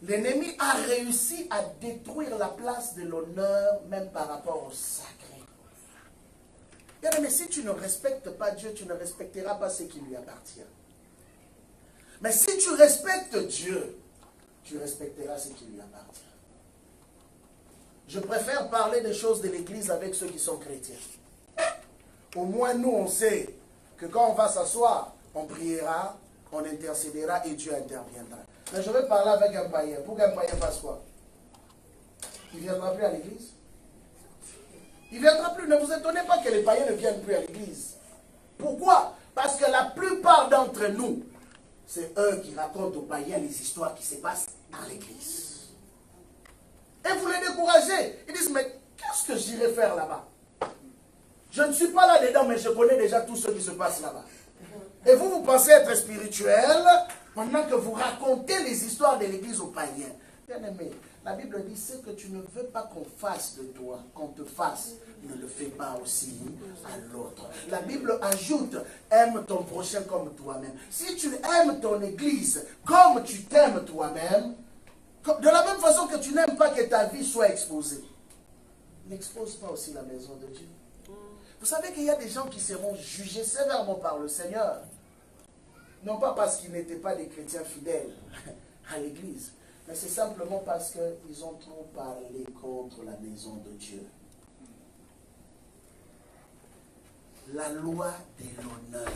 Speaker 1: l'ennemi a réussi à détruire la place de l'honneur, même par rapport au sacré. Mais si tu ne respectes pas Dieu, tu ne respecteras pas ce qui lui appartient. Mais si tu respectes Dieu, tu respecteras ce qui lui appartient. Je préfère parler des choses de l'église avec ceux qui sont chrétiens. Au moins, nous, on sait que quand on va s'asseoir, on priera, on intercédera et Dieu interviendra. Mais je vais parler avec un païen. Pour qu'un païen fasse quoi? Il ne viendra plus à l'église. Il ne viendra plus. Ne vous étonnez pas que les païens ne viennent plus à l'église. Pourquoi? Parce que la plupart d'entre nous, c'est eux qui racontent aux païens les histoires qui se passent dans l'église. Et vous les découragez. Ils disent, mais qu'est-ce que j'irai faire là-bas? Je ne suis pas là-dedans, mais je connais déjà tout ce qui se passe là-bas. Et vous, vous pensez être spirituel pendant que vous racontez les histoires de l'église aux païens. Bien aimé, la Bible dit, ce que tu ne veux pas qu'on fasse de toi, qu'on te fasse, ne le fais pas aussi à l'autre. La Bible ajoute, aime ton prochain comme toi-même. Si tu aimes ton église comme tu t'aimes toi-même, de la même façon que tu n'aimes pas que ta vie soit exposée, n'expose pas aussi la maison de Dieu. Vous savez qu'il y a des gens qui seront jugés sévèrement par le Seigneur. Non pas parce qu'ils n'étaient pas des chrétiens fidèles à l'église, mais c'est simplement parce qu'ils ont trop parlé contre la maison de Dieu. La loi de l'honneur.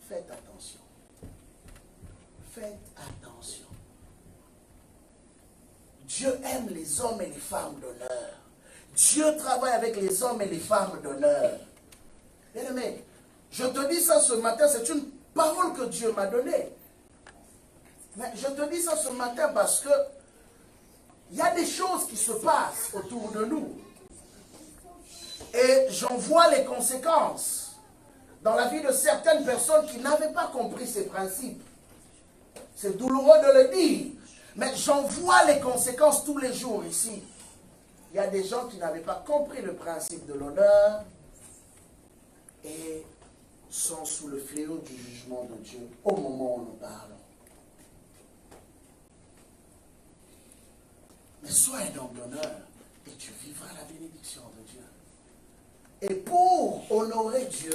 Speaker 1: Faites attention. Faites attention. Dieu aime les hommes et les femmes d'honneur. Dieu travaille avec les hommes et les femmes d'honneur. Bien-aimé, je te dis ça ce matin, c'est une parole que Dieu m'a donnée. Mais je te dis ça ce matin parce que il y a des choses qui se passent autour de nous. Et j'en vois les conséquences dans la vie de certaines personnes qui n'avaient pas compris ces principes. C'est douloureux de le dire, mais j'en vois les conséquences tous les jours ici. Il y a des gens qui n'avaient pas compris le principe de l'honneur et sont sous le fléau du jugement de Dieu au moment où nous parlons. Mais sois un homme d'honneur et tu vivras la bénédiction de Dieu. Et pour honorer Dieu,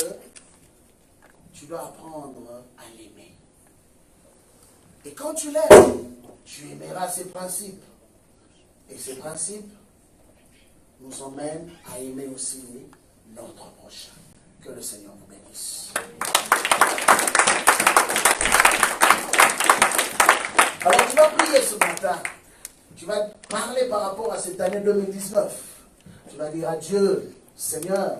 Speaker 1: tu dois apprendre à l'aimer. Et quand tu l'aimes, tu aimeras ses principes. Et ces principes nous emmènent à aimer aussi notre prochain. Que le Seigneur vous bénisse. Alors tu vas prier ce matin. Tu vas parler par rapport à cette année 2019. Tu vas dire à Dieu, Seigneur,